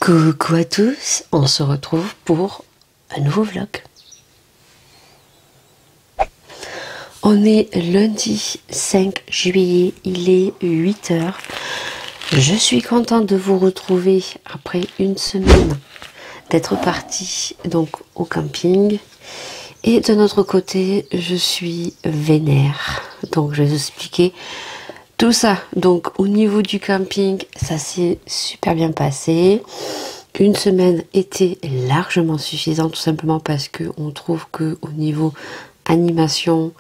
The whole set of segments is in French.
Coucou à tous, on se retrouve pour un nouveau vlog. On est lundi 5 juillet, il est 8 h. Je suis contente de vous retrouver après une semaine d'être partie donc au camping. Et de notre côté, je suis vénère. Donc je vais vous expliquer tout ça. Donc au niveau du camping, ça s'est super bien passé. Une semaine était largement suffisante, tout simplement parce que on trouve que au niveau animation,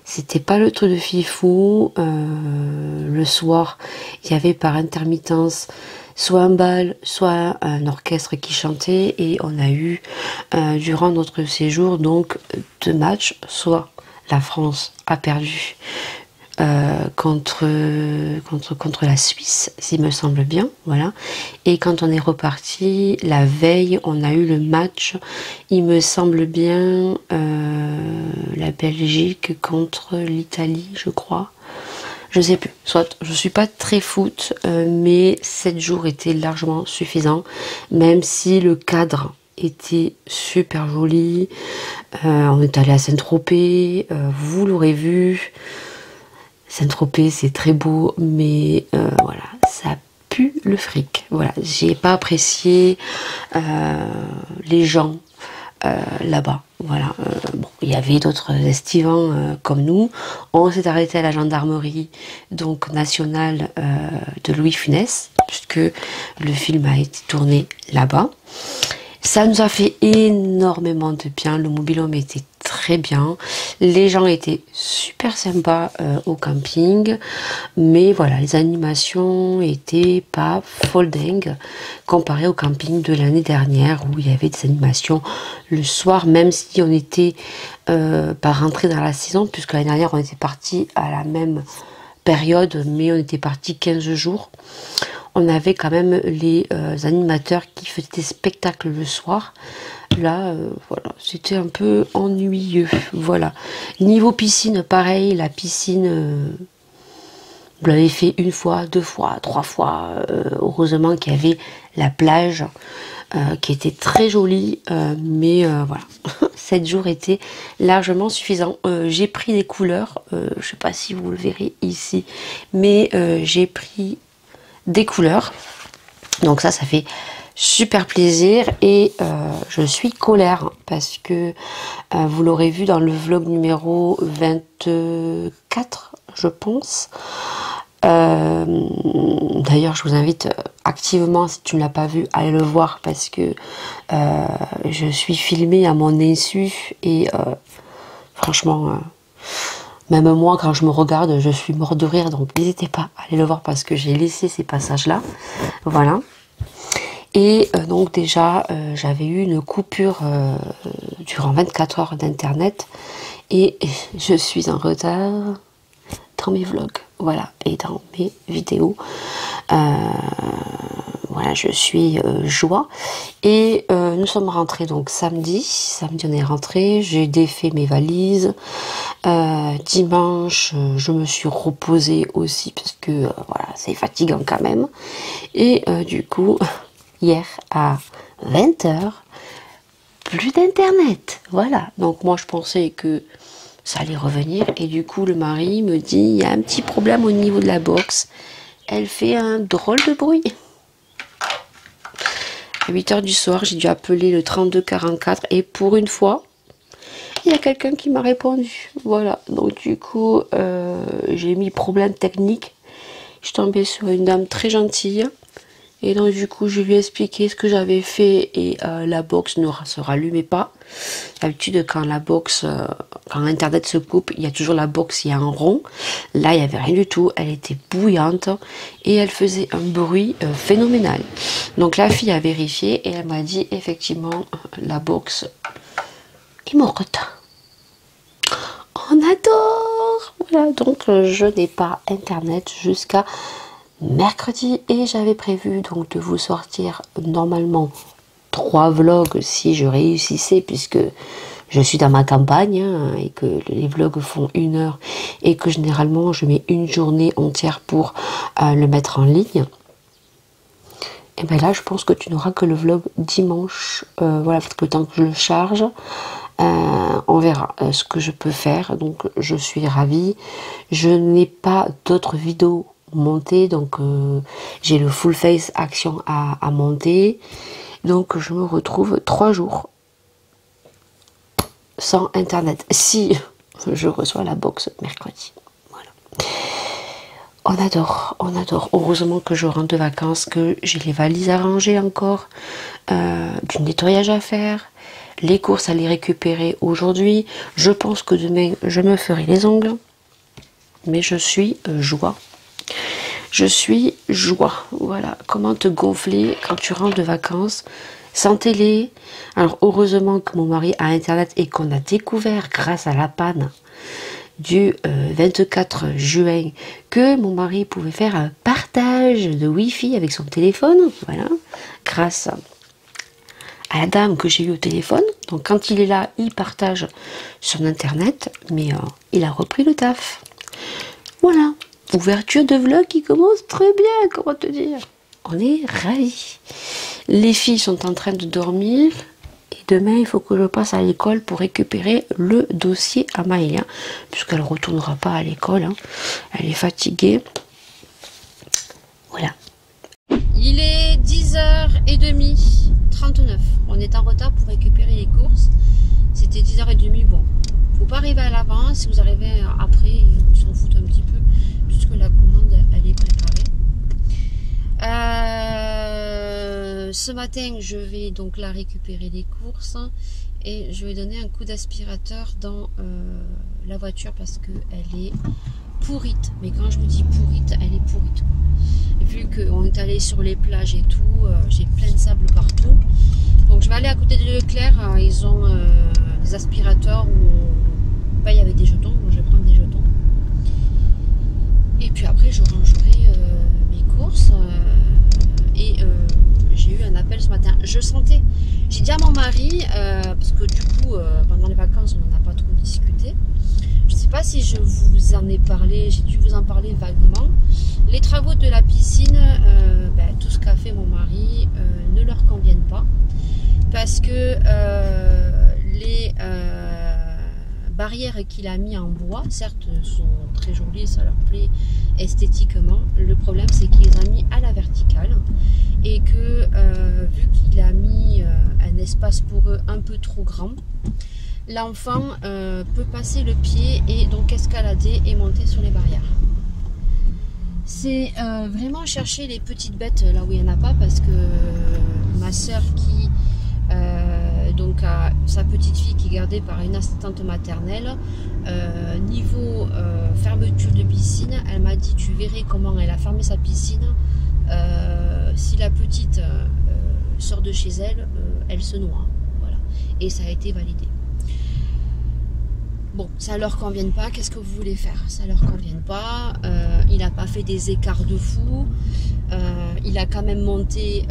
c'était pas le truc de fifou. Le soir, il y avait par intermittence soit un bal, soit un orchestre qui chantait, et on a eu durant notre séjour donc 2 matchs. Soit la France a perdu contre la Suisse, s'il me semble bien, voilà. Et quand on est reparti la veille, on a eu le match, il me semble bien, la Belgique contre l'Italie, je crois. Je sais plus, soit je suis pas très foot, mais 7 jours étaient largement suffisants, même si le cadre était super joli. On est allé à Saint-Tropez, vous l'aurez vu. Saint-Tropez, c'est très beau, mais voilà, ça pue le fric. Voilà, j'ai pas apprécié les gens là-bas. Voilà, bon, il y avait d'autres estivants comme nous. On s'est arrêté à la gendarmerie donc nationale de Louis Funès, puisque le film a été tourné là-bas. Ça nous a fait énormément de bien. Le mobil-home était très bien. Les gens étaient super sympas au camping. Mais voilà, les animations étaient pas folle dingue comparé au camping de l'année dernière où il y avait des animations le soir, même si on était pas rentré dans la saison, puisque l'année dernière on était parti à la même période, mais on était parti 15 jours. On avait quand même les animateurs qui faisaient des spectacles le soir. Là, voilà, c'était un peu ennuyeux. Voilà. Niveau piscine, pareil, la piscine, vous l'avez fait 1 fois, 2 fois, 3 fois. Heureusement qu'il y avait la plage qui était très jolie, mais voilà. 7 jours étaient largement suffisants. J'ai pris des couleurs, je ne sais pas si vous le verrez ici, mais j'ai pris des couleurs, donc ça fait super plaisir. Et je suis colère parce que vous l'aurez vu dans le vlog numéro 24, je pense. D'ailleurs je vous invite activement, si tu ne l'as pas vu, à aller le voir, parce que je suis filmée à mon insu et franchement même moi, quand je me regarde, je suis morte de rire. Donc n'hésitez pas à aller le voir, parce que j'ai laissé ces passages-là. Voilà. Et donc déjà, j'avais eu une coupure durant 24 heures d'internet. Et je suis en retard dans mes vlogs. Voilà. Et dans mes vidéos. Voilà, je suis joie. Et nous sommes rentrés donc samedi. Samedi, on est rentré. J'ai défait mes valises. Dimanche, je me suis reposée aussi, parce que voilà, c'est fatigant quand même. Et du coup, hier à 20 h, plus d'internet. Voilà. Donc moi, je pensais que ça allait revenir. Et du coup, le mari me dit, il y a un petit problème au niveau de la box. Elle fait un drôle de bruit. À 8 h du soir, j'ai dû appeler le 3244, et pour une fois, il y a quelqu'un qui m'a répondu. Voilà, donc du coup, j'ai mis problème technique. Je suis tombée sur une dame très gentille. Et donc du coup, je lui ai expliqué ce que j'avais fait, et la box ne se rallumait pas. D'habitude, quand la box, quand Internet se coupe, il y a toujours la box, il y a un rond. Là, il n'y avait rien du tout. Elle était bouillante et elle faisait un bruit phénoménal. Donc la fille a vérifié et elle m'a dit effectivement, la box est morte. On adore. Voilà, donc je n'ai pas Internet jusqu'à mercredi, et j'avais prévu donc de vous sortir normalement 3 vlogs si je réussissais, puisque je suis dans ma campagne, hein, et que les vlogs font 1 heure, et que généralement je mets une journée entière pour le mettre en ligne. Et bien là, je pense que tu n'auras que le vlog dimanche. Voilà, parce que le temps que je le charge, on verra ce que je peux faire. Donc, je suis ravie. Je n'ai pas d'autres vidéos montées. Donc, j'ai le full face action à monter. Donc, je me retrouve 3 jours sans internet. Si je reçois la box mercredi. Voilà. On adore, on adore. Heureusement que je rentre de vacances, que j'ai les valises à ranger encore, du nettoyage à faire, les courses à les récupérer aujourd'hui. Je pense que demain, je me ferai les ongles. Mais je suis joie. Je suis joie. Voilà. Comment te gonfler quand tu rentres de vacances sans télé. Alors, heureusement que mon mari a internet et qu'on a découvert grâce à la panne du 24 juin que mon mari pouvait faire un partage de Wi-Fi avec son téléphone, voilà, grâce à la dame que j'ai eu au téléphone. Donc quand il est là, il partage son internet, mais il a repris le taf. Voilà, ouverture de vlog qui commence très bien, comment te dire. On est ravis. Les filles sont en train de dormir. Demain, il faut que je passe à l'école pour récupérer le dossier à Maëlia, puisqu'elle ne retournera pas à l'école. Hein. Elle est fatiguée. Voilà. Il est 10h30, 39. On est en retard pour récupérer les courses. C'était 10h30. Bon, faut pas arriver à l'avance. Si vous arrivez après, ils s'en foutent un petit peu, puisque la commande, elle est préparée. Ce matin, je vais donc la récupérer les courses et je vais donner un coup d'aspirateur dans la voiture parce qu'elle est pourrite. Mais quand je me dis pourrite, elle est pourrite. Vu qu'on est allé sur les plages et tout, j'ai plein de sable partout. Donc je vais aller à côté de Leclerc. Ils ont des aspirateurs où on paye avec des jetons. Donc je vais prendre des jetons. Et puis après, je rangerai mes courses. J'ai eu un appel ce matin. Je sentais, j'ai dit à mon mari, parce que du coup, pendant les vacances, on n'en a pas trop discuté. Je ne sais pas si je vous en ai parlé, j'ai dû vous en parler vaguement. Les travaux de la piscine, tout ce qu'a fait mon mari ne leur conviennent pas. Parce que les barrières qu'il a mis en bois, certes, sont très jolies, ça leur plaît esthétiquement. Le problème, c'est qu'il les a mis à la verticale. Et que vu qu'il a mis un espace pour eux un peu trop grand, l'enfant peut passer le pied et donc escalader et monter sur les barrières. C'est vraiment chercher les petites bêtes là où il n'y en a pas, parce que ma soeur qui donc a sa petite fille qui est gardée par une assistante maternelle, niveau fermeture de piscine, elle m'a dit tu verrais comment elle a fermé sa piscine. Si la petite sort de chez elle, elle se noie. Voilà. Et ça a été validé. Bon, ça leur convient pas. Qu'est-ce que vous voulez faire? Ça leur convient pas. Il n'a pas fait des écarts de fou. Il a quand même monté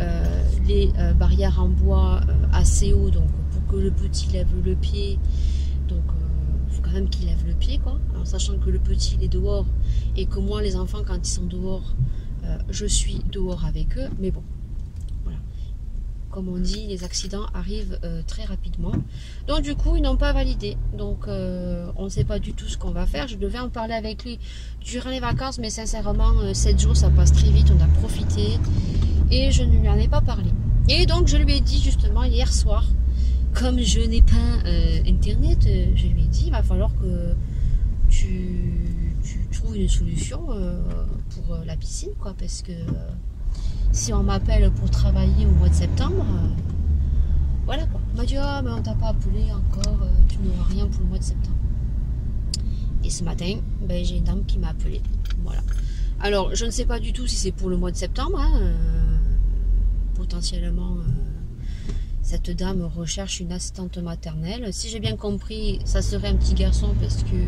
les barrières en bois assez haut, donc pour que le petit lève le pied. Donc, il faut quand même qu'il lève le pied, quoi. En sachant que le petit il est dehors et que moi, les enfants, quand ils sont dehors, je suis dehors avec eux, mais bon, voilà. Comme on dit, les accidents arrivent très rapidement. Donc du coup, ils n'ont pas validé. Donc on ne sait pas du tout ce qu'on va faire. Je devais en parler avec lui durant les vacances, mais sincèrement, 7 jours, ça passe très vite. On a profité et je ne lui en ai pas parlé. Et donc je lui ai dit justement hier soir, comme je n'ai pas internet, je lui ai dit, il va falloir que tu trouves une solution pour la piscine, quoi, parce que si on m'appelle pour travailler au mois de septembre, voilà quoi. On m'a dit ah mais on t'a pas appelé encore, tu n'auras rien pour le mois de septembre. Et ce matin, j'ai une dame qui m'a appelé. Voilà. Alors je ne sais pas du tout si c'est pour le mois de septembre, hein, potentiellement. Cette dame recherche une assistante maternelle. Si j'ai bien compris, ça serait un petit garçon parce que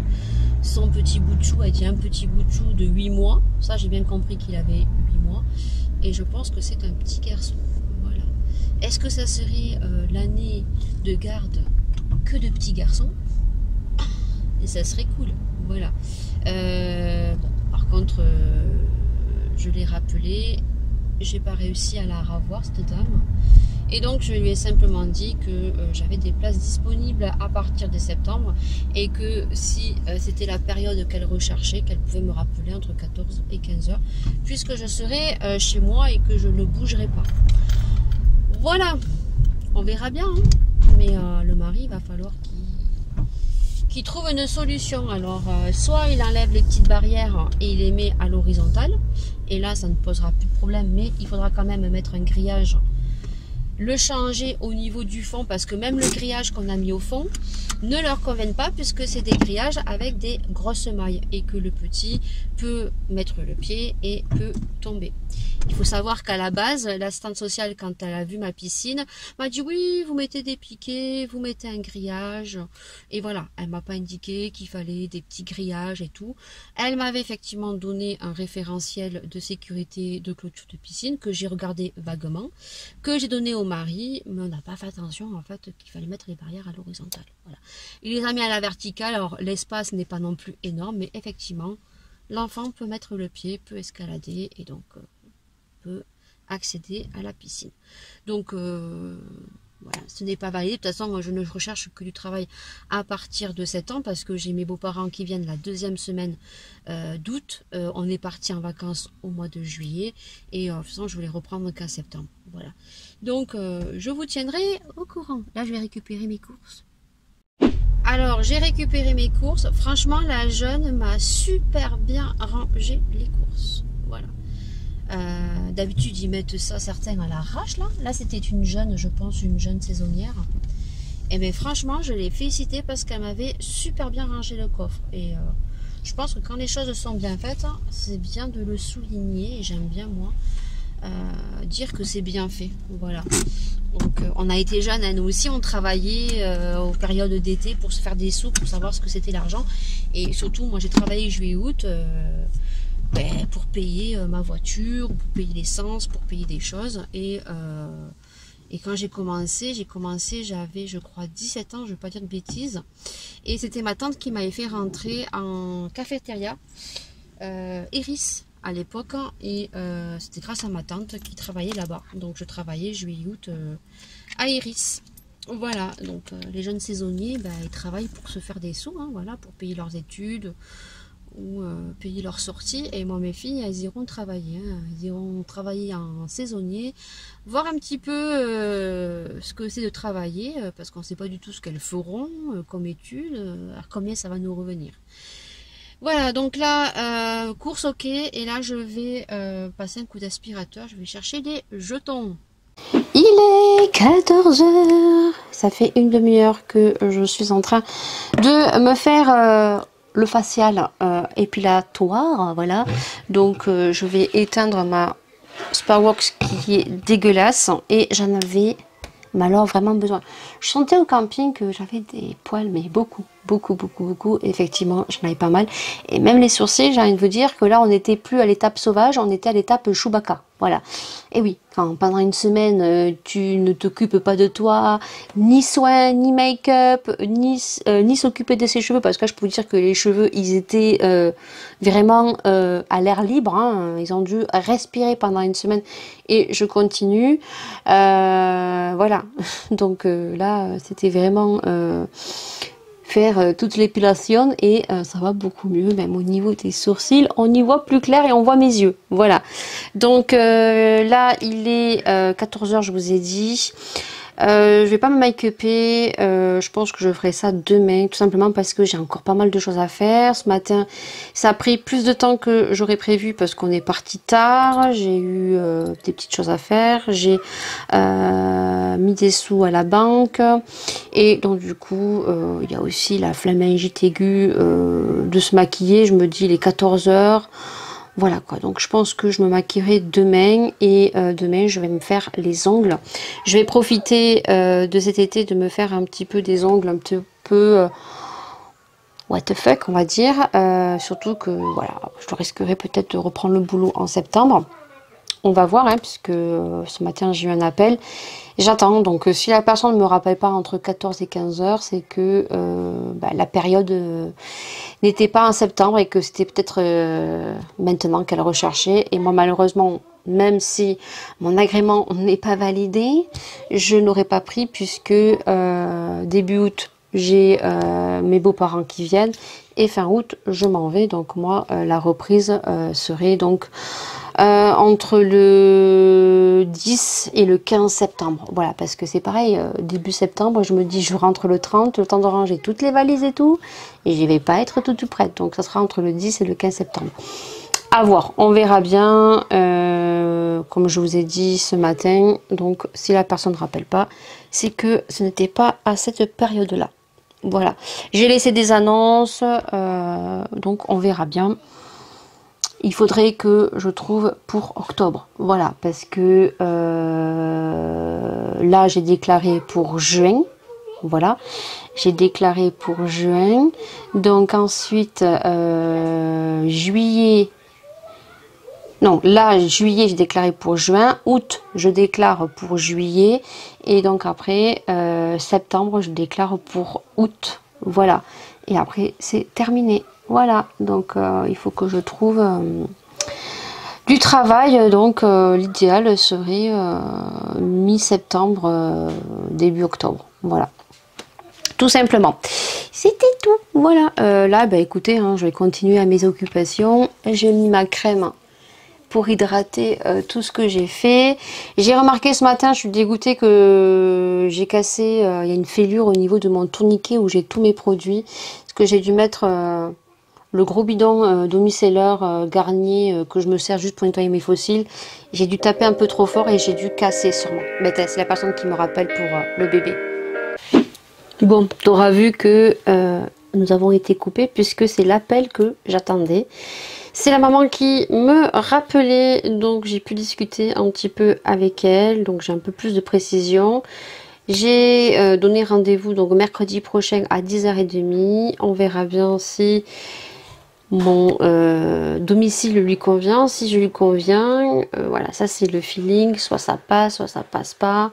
son petit bout de chou a été un petit bout de chou de 8 mois. Ça, j'ai bien compris qu'il avait 8 mois. Et je pense que c'est un petit garçon. Voilà. Est-ce que ça serait l'année de garde que de petits garçons? Et ça serait cool. Voilà. Bon, par contre, je l'ai rappelé. j'ai pas réussi à la revoir, cette dame. Et donc je lui ai simplement dit que j'avais des places disponibles à partir de septembre et que si c'était la période qu'elle recherchait, qu'elle pouvait me rappeler entre 14 et 15 heures, puisque je serai chez moi et que je ne bougerai pas. Voilà, on verra bien, hein. Mais le mari, il va falloir qu'il trouve une solution. Alors, soit il enlève les petites barrières et il les met à l'horizontale, et là, ça ne posera plus de problème, mais il faudra quand même mettre un grillage, le changer au niveau du fond, parce que même le grillage qu'on a mis au fond ne leur conviennent pas, puisque c'est des grillages avec des grosses mailles et que le petit peut mettre le pied et peut tomber. Il faut savoir qu'à la base, l'assistante sociale, quand elle a vu ma piscine, m'a dit oui, vous mettez des piquets, vous mettez un grillage. Et voilà, elle m'a pas indiqué qu'il fallait des petits grillages et tout. Elle m'avait effectivement donné un référentiel de sécurité de clôture de piscine que j'ai regardé vaguement, que j'ai donné au mari, mais on n'a pas fait attention en fait qu'il fallait mettre les barrières à l'horizontale. Voilà. Il les a mis à la verticale, alors l'espace n'est pas non plus énorme, mais effectivement, l'enfant peut mettre le pied, peut escalader et donc peut accéder à la piscine. Donc voilà, ce n'est pas valide. De toute façon, moi je ne recherche que du travail à partir de 7 ans parce que j'ai mes beaux-parents qui viennent la deuxième semaine d'août. On est parti en vacances au mois de juillet et de toute façon je voulais reprendre qu'en septembre. Voilà. Donc je vous tiendrai au courant. Là je vais récupérer mes courses. Alors j'ai récupéré mes courses. Franchement la jeune m'a super bien rangé les courses. Voilà. D'habitude ils mettent ça certains à l'arrache là. Là c'était une jeune, je pense une jeune saisonnière. Et bien franchement je l'ai félicitée parce qu'elle m'avait super bien rangé le coffre. Et je pense que quand les choses sont bien faites, c'est bien de le souligner. Et j'aime bien moi dire que c'est bien fait. Voilà. Donc on a été jeunes, hein, nous aussi on travaillait aux périodes d'été pour se faire des sous, pour savoir ce que c'était l'argent. Et surtout moi j'ai travaillé juillet-août pour payer ma voiture, pour payer l'essence, pour payer des choses. Et quand j'ai commencé, j'avais je crois 17 ans, je ne veux pas dire de bêtises. Et c'était ma tante qui m'avait fait rentrer en cafétéria, Iris à l'époque. Et c'était grâce à ma tante qui travaillait là-bas. Donc je travaillais juillet-août à Iris. Voilà, donc les jeunes saisonniers, ils travaillent pour se faire des sous, hein, voilà, pour payer leurs études ou payer leur sortie. Et moi mes filles elles iront travailler, hein. Elles iront travailler en saisonnier, voir un petit peu ce que c'est de travailler, parce qu'on ne sait pas du tout ce qu'elles feront comme études, à combien ça va nous revenir. Voilà, donc là course ok, et là je vais passer un coup d'aspirateur, je vais chercher des jetons. Il est 14 h, ça fait une demi-heure que je suis en train de me faire le facial épilatoire, voilà. Donc je vais éteindre ma Sparkworks qui est dégueulasse et j'en avais alors vraiment besoin. Je sentais au camping que j'avais des poils, mais beaucoup. Effectivement, j'en avais pas mal. Et même les sourcils, j'ai envie de vous dire que là, on n'était plus à l'étape sauvage, on était à l'étape Chewbacca. Voilà. Et oui, quand pendant une semaine, tu ne t'occupes pas de toi, ni soins, ni make-up, ni s'occuper de ses cheveux, parce que là, je peux vous dire que les cheveux, ils étaient vraiment à l'air libre. Hein. Ils ont dû respirer pendant une semaine. Et je continue. Voilà. Donc là, c'était vraiment faire toute l'épilation et ça va beaucoup mieux, même au niveau des sourcils on y voit plus clair et on voit mes yeux. Voilà, donc là il est 14 h, je vous ai dit. Je vais pas me make-upper, je pense que je ferai ça demain, tout simplement parce que j'ai encore pas mal de choses à faire. Ce matin, ça a pris plus de temps que j'aurais prévu parce qu'on est parti tard. J'ai eu des petites choses à faire, j'ai mis des sous à la banque et donc du coup, il y a aussi la flammingite aiguë de se maquiller. Je me dis, il est 14 h. Voilà quoi, donc je pense que je me maquillerai demain et demain je vais me faire les ongles. Je vais profiter de cet été de me faire un petit peu des ongles un petit peu what the fuck on va dire. Surtout que voilà, je risquerai peut-être de reprendre le boulot en septembre. On va voir, hein, puisque ce matin j'ai eu un appel. J'attends, donc si la personne ne me rappelle pas entre 14 et 15 h, c'est que la période n'était pas en septembre et que c'était peut-être maintenant qu'elle recherchait. Et moi malheureusement, même si mon agrément n'est pas validé, je n'aurais pas pris puisque début août, j'ai mes beaux-parents qui viennent et fin août, je m'en vais. Donc moi, la reprise serait donc entre le 10 et le 15 septembre. Voilà, parce que c'est pareil, début septembre, je me dis je rentre le 30, le temps de ranger toutes les valises et tout, et je vais pas être tout prête. Donc ça sera entre le 10 et le 15 septembre. À voir, on verra bien, comme je vous ai dit ce matin. Donc si la personne ne rappelle pas, c'est que ce n'était pas à cette période-là. Voilà, j'ai laissé des annonces, donc on verra bien. Il faudrait que je trouve pour octobre, voilà, parce que là j'ai déclaré pour juin, voilà, j'ai déclaré pour juin, donc ensuite juillet, non, là juillet j'ai déclaré pour juin, août je déclare pour juillet, et donc après septembre je déclare pour août, voilà, et après c'est terminé. Voilà, donc il faut que je trouve du travail. Donc l'idéal serait mi-septembre, début octobre. Voilà, tout simplement. C'était tout. Voilà, là, bah, écoutez, hein, je vais continuer à mes occupations. J'ai mis ma crème pour hydrater tout ce que j'ai fait. J'ai remarqué ce matin, je suis dégoûtée que j'ai cassé, il y a une fêlure au niveau de mon tourniquet où j'ai tous mes produits. Parce que j'ai dû mettre... le gros bidon demi-seller Garnier que je me sers juste pour nettoyer mes fossiles, j'ai dû taper un peu trop fort et j'ai dû casser sûrement. Ben, c'est la personne qui me rappelle pour le bébé. Bon, tu auras vu que nous avons été coupés puisque c'est l'appel que j'attendais. C'est la maman qui me rappelait, donc j'ai pu discuter un petit peu avec elle, donc j'ai un peu plus de précision. J'ai donné rendez-vous donc mercredi prochain à 10h30. On verra bien si mon domicile lui convient. Si je lui conviens, voilà, ça c'est le feeling, soit ça passe pas.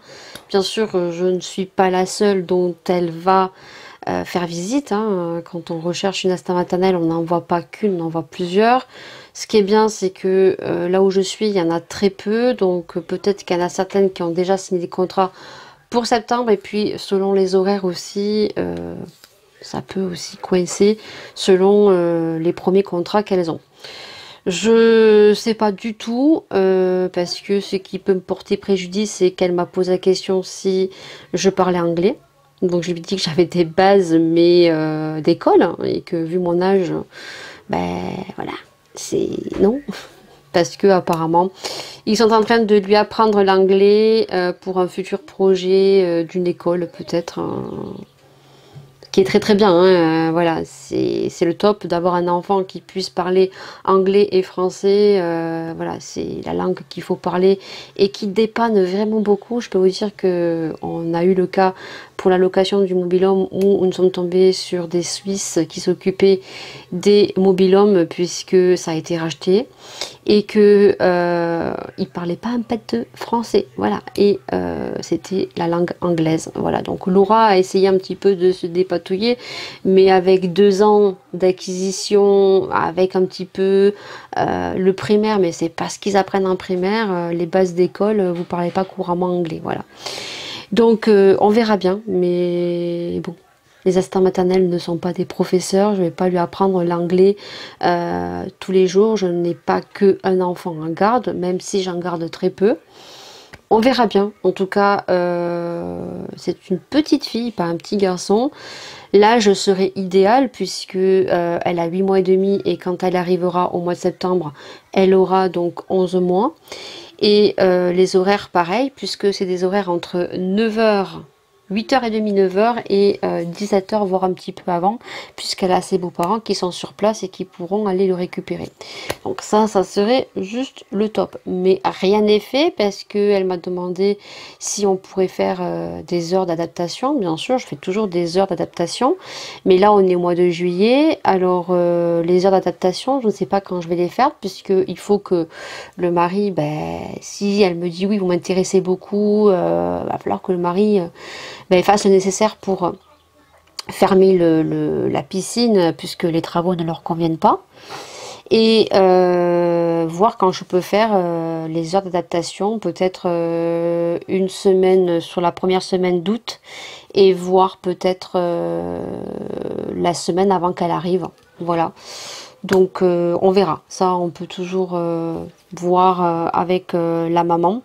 Bien sûr, je ne suis pas la seule dont elle va faire visite, hein. Quand on recherche une assistante maternelle, on n'en voit pas qu'une, on en voit plusieurs. Ce qui est bien, c'est que là où je suis, il y en a très peu, donc peut-être qu'il y en a certaines qui ont déjà signé des contrats pour septembre, et puis selon les horaires aussi, ça peut aussi coincer selon les premiers contrats qu'elles ont. Je sais pas du tout, parce que ce qui peut me porter préjudice, c'est qu'elle m'a posé la question si je parlais anglais. Donc je lui ai dit que j'avais des bases, mais d'école, hein, et que vu mon âge, ben voilà, c'est non. Parce que apparemment, ils sont en train de lui apprendre l'anglais pour un futur projet d'une école, peut-être. Qui est très très bien, hein. Voilà, c'est le top d'avoir un enfant qui puisse parler anglais et français. Voilà, c'est la langue qu'il faut parler et qui dépanne vraiment beaucoup. Je peux vous dire que on a eu le cas pour la location du mobil-home où nous sommes tombés sur des Suisses qui s'occupaient des mobil-homes puisque ça a été racheté et que ils parlaient pas un pet de français, voilà, et c'était la langue anglaise, voilà. Donc Laura a essayé un petit peu de se dépatouiller, mais avec 2 ans d'acquisition, avec un petit peu le primaire, mais c'est pas ce qu'ils apprennent en primaire, les bases d'école, vous parlez pas couramment anglais, voilà. Donc on verra bien, mais bon, les assistants maternels ne sont pas des professeurs, je ne vais pas lui apprendre l'anglais tous les jours, je n'ai pas qu'un enfant en garde, même si j'en garde très peu. On verra bien, en tout cas c'est une petite fille, pas un petit garçon. L'âge serait idéal puisque elle a 8 mois et demi et quand elle arrivera au mois de septembre, elle aura donc 11 mois. Et les horaires pareil, puisque c'est des horaires entre 9h, 8h30, 9h et 17h, voire un petit peu avant, puisqu'elle a ses beaux-parents qui sont sur place et qui pourront aller le récupérer. Donc ça serait juste le top. Mais rien n'est fait parce qu'elle m'a demandé si on pourrait faire des heures d'adaptation. Bien sûr, je fais toujours des heures d'adaptation. Mais là, on est au mois de juillet. Alors, les heures d'adaptation, je ne sais pas quand je vais les faire, puisqu'il faut que le mari, ben, si elle me dit oui, vous m'intéressez beaucoup, va falloir que le mari fasse le nécessaire pour fermer la piscine, puisque les travaux ne leur conviennent pas. Et voir quand je peux faire les heures d'adaptation, peut-être une semaine sur la première semaine d'août et voir peut-être la semaine avant qu'elle arrive. Voilà. Donc on verra. Ça, on peut toujours voir avec la maman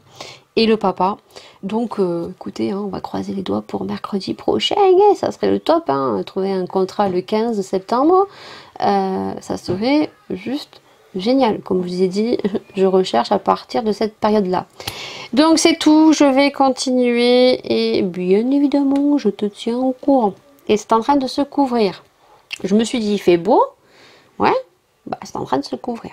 et le papa. Donc écoutez, hein, on va croiser les doigts pour mercredi prochain. Hein, ça serait le top. Hein, trouver un contrat le 15 septembre. Ça serait juste génial. Comme je vous ai dit, je recherche à partir de cette période-là. Donc c'est tout. Je vais continuer. Et bien évidemment, je te tiens au courant. Et c'est en train de se couvrir. Je me suis dit, il fait beau. Ouais, bah, c'est en train de se couvrir.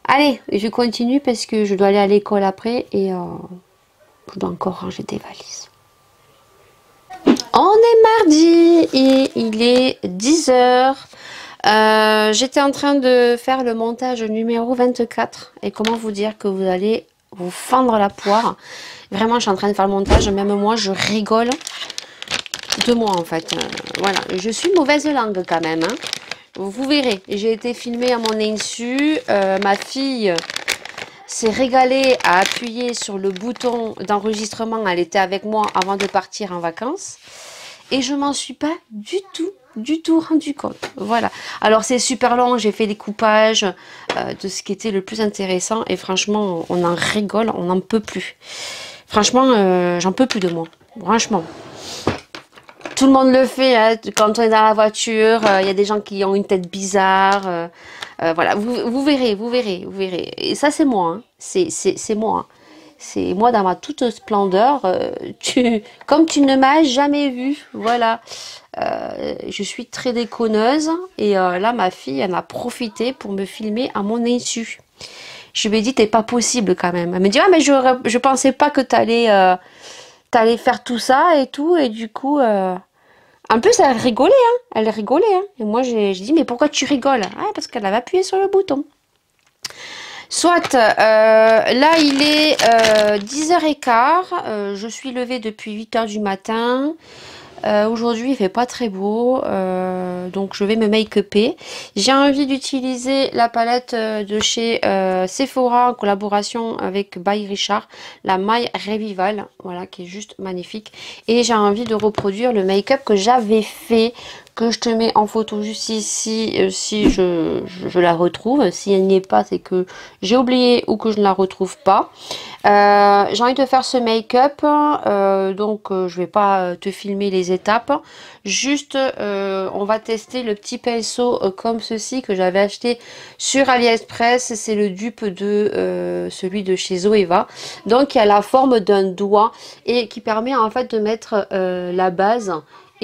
Allez, je continue parce que je dois aller à l'école après et je dois encore ranger des valises. On est mardi et il est 10 h. J'étais en train de faire le montage numéro 24 et comment vous dire que vous allez vous fendre la poire. Vraiment, je suis en train de faire le montage, même moi, je rigole de moi en fait. Voilà, je suis mauvaise langue quand même, hein. Vous verrez, j'ai été filmée à mon insu, ma fille s'est régalée à appuyer sur le bouton d'enregistrement, elle était avec moi avant de partir en vacances, et je m'en suis pas du tout rendu compte. Voilà, alors c'est super long, j'ai fait des coupages de ce qui était le plus intéressant, et franchement, on en rigole, on n'en peut plus. Franchement, j'en peux plus de moi, franchement. Tout le monde le fait, hein, quand on est dans la voiture, il y a des gens qui ont une tête bizarre. Voilà, vous verrez, vous verrez, vous verrez. Et ça, c'est moi, hein. C'est moi. Hein. C'est moi dans ma toute splendeur. Comme tu ne m'as jamais vu, voilà. Je suis très déconneuse. Et là, ma fille, elle a profité pour me filmer à mon insu. Je lui ai dit, t'es pas possible quand même. Elle me dit, ah, mais je pensais pas que t'allais faire tout ça et tout. Et du coup... En plus, elle rigolait, hein. Elle rigolait, hein. Et moi, j'ai dit, mais pourquoi tu rigoles? Ah, parce qu'elle avait appuyé sur le bouton. Soit, là, il est 10 h 15. Je suis levée depuis 8 h du matin. Aujourd'hui, il fait pas très beau, donc je vais me make-upper. J'ai envie d'utiliser la palette de chez Sephora en collaboration avec By Richard, la My Revival, voilà, qui est juste magnifique. Et j'ai envie de reproduire le make-up que j'avais fait, que je te mets en photo juste ici, si je la retrouve. Si elle n'y est pas, c'est que j'ai oublié ou que je ne la retrouve pas. J'ai envie de faire ce make-up, donc je vais pas te filmer les étapes. Juste, on va tester le petit pinceau comme ceci que j'avais acheté sur AliExpress. C'est le dupe de celui de chez Zoeva. Donc, il y a la forme d'un doigt et qui permet en fait de mettre la base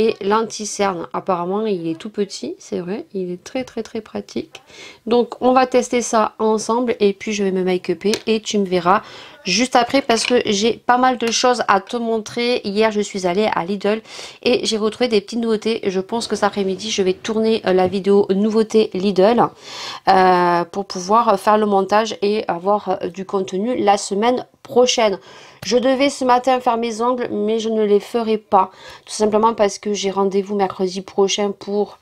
et l'anti-cerne. Apparemment, il est tout petit, c'est vrai. Il est très pratique. Donc, on va tester ça ensemble et puis je vais me make-upper et tu me verras juste après parce que j'ai pas mal de choses à te montrer. Hier, je suis allée à Lidl et j'ai retrouvé des petites nouveautés. Je pense que cet après-midi, je vais tourner la vidéo nouveauté Lidl pour pouvoir faire le montage et avoir du contenu la semaine prochaine. Je devais ce matin faire mes ongles, mais je ne les ferai pas. Tout simplement parce que j'ai rendez-vous mercredi prochain pour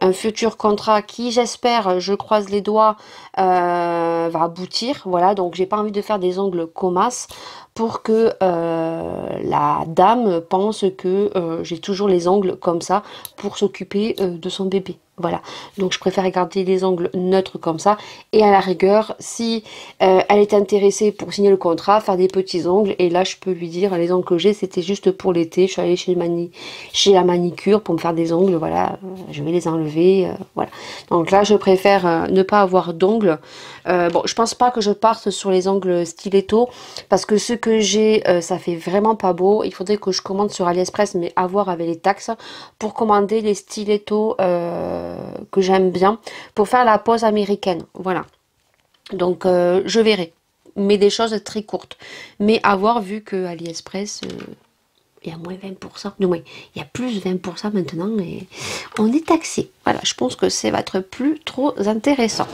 un futur contrat qui, j'espère, je croise les doigts, va aboutir. Voilà, donc j'ai pas envie de faire des ongles comasses pour que la dame pense que j'ai toujours les ongles comme ça pour s'occuper de son bébé. Voilà, donc je préfère garder les ongles neutres comme ça. Et à la rigueur, si elle est intéressée pour signer le contrat, faire des petits ongles. Et là, je peux lui dire, les ongles que j'ai, c'était juste pour l'été. Je suis allée chez la manicure pour me faire des ongles. Voilà, je vais les enlever. Voilà. Donc là, je préfère ne pas avoir d'ongles. Bon, je pense pas que je parte sur les ongles stiletto. Parce que ce que j'ai, ça fait vraiment pas beau. Il faudrait que je commande sur AliExpress, mais à voir avec les taxes, pour commander les stilettos que j'aime bien pour faire la pose américaine. Voilà, donc je verrai, mais des choses très courtes, mais à voir, vu que AliExpress il y a moins 20%, du moins il y a plus 20% maintenant et on est taxé. Voilà, je pense que ça va être plus trop intéressant.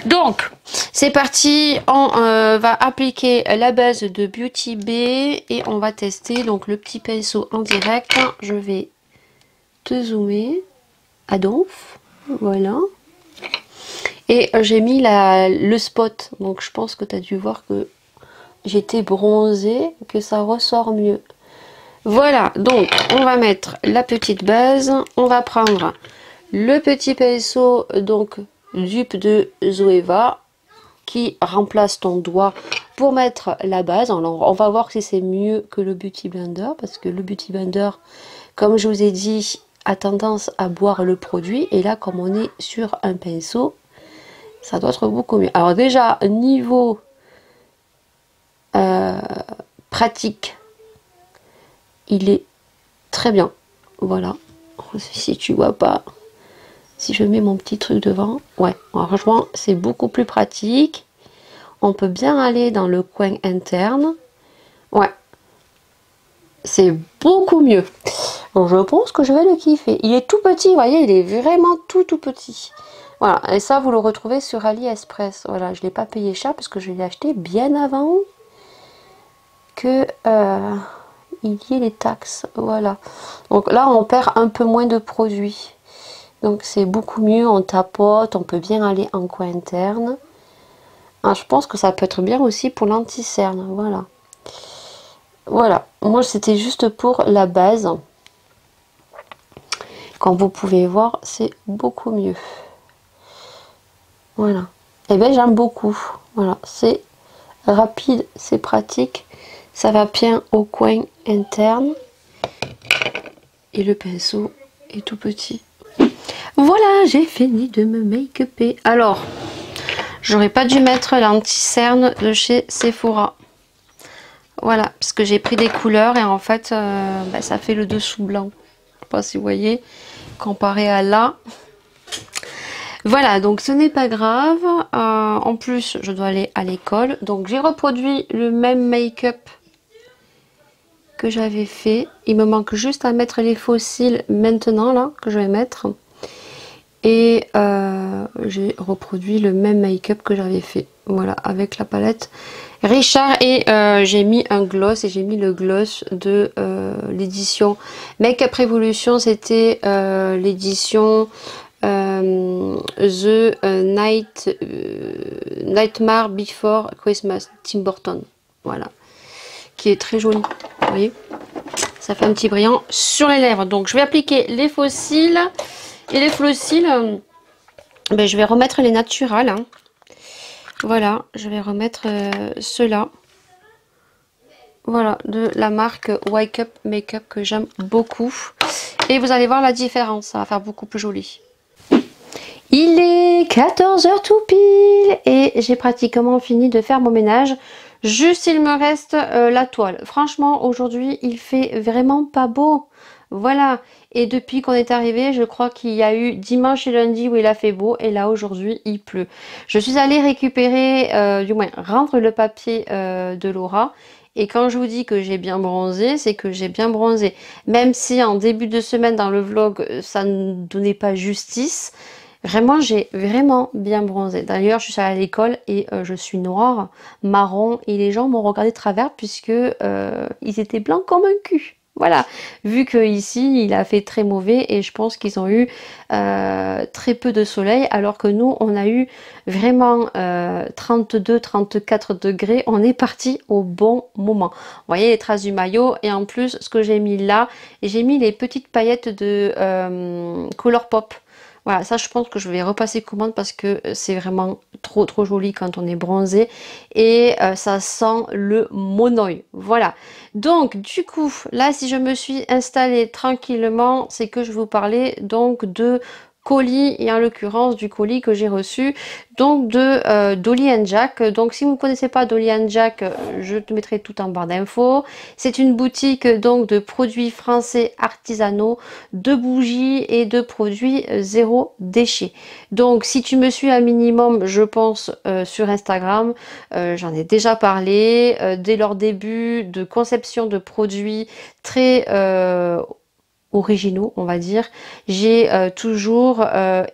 Donc c'est parti, on va appliquer la base de Beauty Bay et on va tester donc le petit pinceau en direct. Je vais te zoomer à donf. Voilà. Et j'ai mis le spot. Donc je pense que tu as dû voir que j'étais bronzée, que ça ressort mieux. Voilà, donc on va mettre la petite base. On va prendre le petit pinceau donc dupe de Zoeva qui remplace ton doigt pour mettre la base. Alors, on va voir si c'est mieux que le Beauty Blender, parce que le Beauty Blender, comme je vous ai dit, a tendance à boire le produit. Et là, comme on est sur un pinceau, ça doit être beaucoup mieux. Alors déjà, niveau pratique, il est très bien. Voilà. Si tu vois pas, si je mets mon petit truc devant, ouais, franchement, c'est beaucoup plus pratique. On peut bien aller dans le coin interne. Ouais, c'est beaucoup mieux. Donc je pense que je vais le kiffer. Il est tout petit, vous voyez, il est vraiment tout petit. Voilà, et ça vous le retrouvez sur AliExpress. Voilà, je ne l'ai pas payé cher parce que je l'ai acheté bien avant que il y ait les taxes. Voilà. Donc là, on perd un peu moins de produits. Donc c'est beaucoup mieux, on tapote, on peut bien aller en coin interne. Ah, je pense que ça peut être bien aussi pour l'anti-cerne. Voilà. Voilà, moi c'était juste pour la base. Comme vous pouvez voir, c'est beaucoup mieux. Voilà. Et bien j'aime beaucoup. Voilà, c'est rapide, c'est pratique. Ça va bien au coin interne. Et le pinceau est tout petit. Voilà, j'ai fini de me make-upper. Alors, j'aurais pas dû mettre l'anti-cerne de chez Sephora. Voilà, parce que j'ai pris des couleurs et en fait, ça fait le dessous blanc. Je sais pas si vous voyez, comparé à là. Voilà, donc ce n'est pas grave. En plus, je dois aller à l'école. Donc j'ai reproduit le même make-up que j'avais fait. Il me manque juste à mettre les fossiles maintenant, là, que je vais mettre. Et j'ai reproduit le même make-up que j'avais fait. Voilà, avec la palette Richard. Et j'ai mis un gloss. Et j'ai mis le gloss de l'édition Make-up Revolution. C'était l'édition The Nightmare Before Christmas, Tim Burton. Voilà. Qui est très joli. Vous voyez, ça fait un petit brillant sur les lèvres. Donc je vais appliquer les fossiles. Et les fossiles, je vais remettre les naturels. Hein. Voilà, je vais remettre ceux-là. Voilà, de la marque Wake Up Makeup que j'aime beaucoup. Et vous allez voir la différence, ça va faire beaucoup plus joli. Il est 14 h tout pile et j'ai pratiquement fini de faire mon ménage. Juste il me reste la toile. Franchement aujourd'hui il fait vraiment pas beau. Voilà, et depuis qu'on est arrivé, je crois qu'il y a eu dimanche et lundi où il a fait beau et là aujourd'hui il pleut. Je suis allée récupérer, du moins rendre le papier de Laura. Et quand je vous dis que j'ai bien bronzé, c'est que j'ai bien bronzé. Même si en début de semaine dans le vlog, ça ne donnait pas justice. Vraiment, j'ai vraiment bien bronzé. D'ailleurs, je suis allée à l'école et je suis noire, marron. Et les gens m'ont regardé de travers puisque ils étaient blancs comme un cul. Voilà, vu que ici il a fait très mauvais et je pense qu'ils ont eu très peu de soleil alors que nous on a eu vraiment 32-34 degrés. On est parti au bon moment. Vous voyez les traces du maillot et en plus ce que j'ai mis là, j'ai mis les petites paillettes de Colourpop. Voilà, ça je pense que je vais repasser commande parce que c'est vraiment trop joli quand on est bronzé et ça sent le monoeil. Voilà, donc du coup là si je me suis installée tranquillement, c'est que je vous parlais donc de colis et en l'occurrence du colis que j'ai reçu donc de Dolly Jack. Donc si vous ne connaissez pas Dolly Jack, je te mettrai tout en barre d'infos. C'est une boutique donc de produits français artisanaux, de bougies et de produits zéro déchet. Donc si tu me suis un minimum je pense sur Instagram, j'en ai déjà parlé dès leur début de conception de produits très originaux, on va dire. J'ai toujours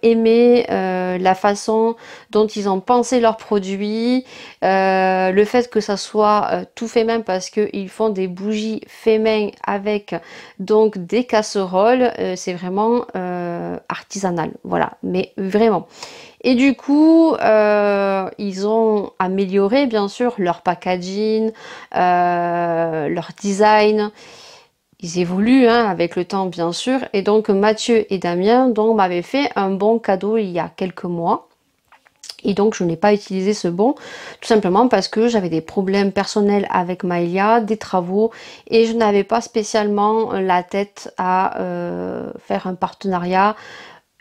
aimé la façon dont ils ont pensé leurs produits, le fait que ça soit tout fait main parce qu'ils font des bougies fait main avec donc des casseroles, c'est vraiment artisanal, voilà, mais vraiment. Et du coup, ils ont amélioré bien sûr leur packaging, leur design. Ils évoluent hein, avec le temps bien sûr. Et donc Mathieu et Damien donc m'avaient fait un bon cadeau il y a quelques mois. Et donc je n'ai pas utilisé ce bon tout simplement parce que j'avais des problèmes personnels avec Maëlia, des travaux et je n'avais pas spécialement la tête à faire un partenariat.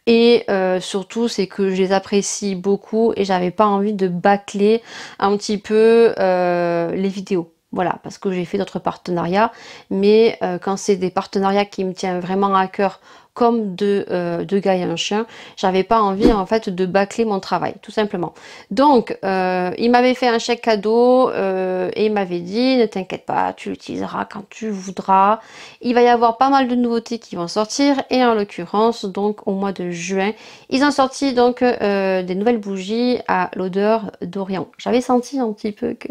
Et surtout c'est que je les apprécie beaucoup et j'avais pas envie de bâcler un petit peu les vidéos. Voilà, parce que j'ai fait d'autres partenariats, mais quand c'est des partenariats qui me tiennent vraiment à cœur, comme de gars et un chien, j'avais pas envie en fait de bâcler mon travail, tout simplement. Donc, il m'avait fait un chèque cadeau et il m'avait dit, ne t'inquiète pas, tu l'utiliseras quand tu voudras. Il va y avoir pas mal de nouveautés qui vont sortir et en l'occurrence, donc au mois de juin, ils ont sorti donc des nouvelles bougies à l'odeur d'Orient. J'avais senti un petit peu que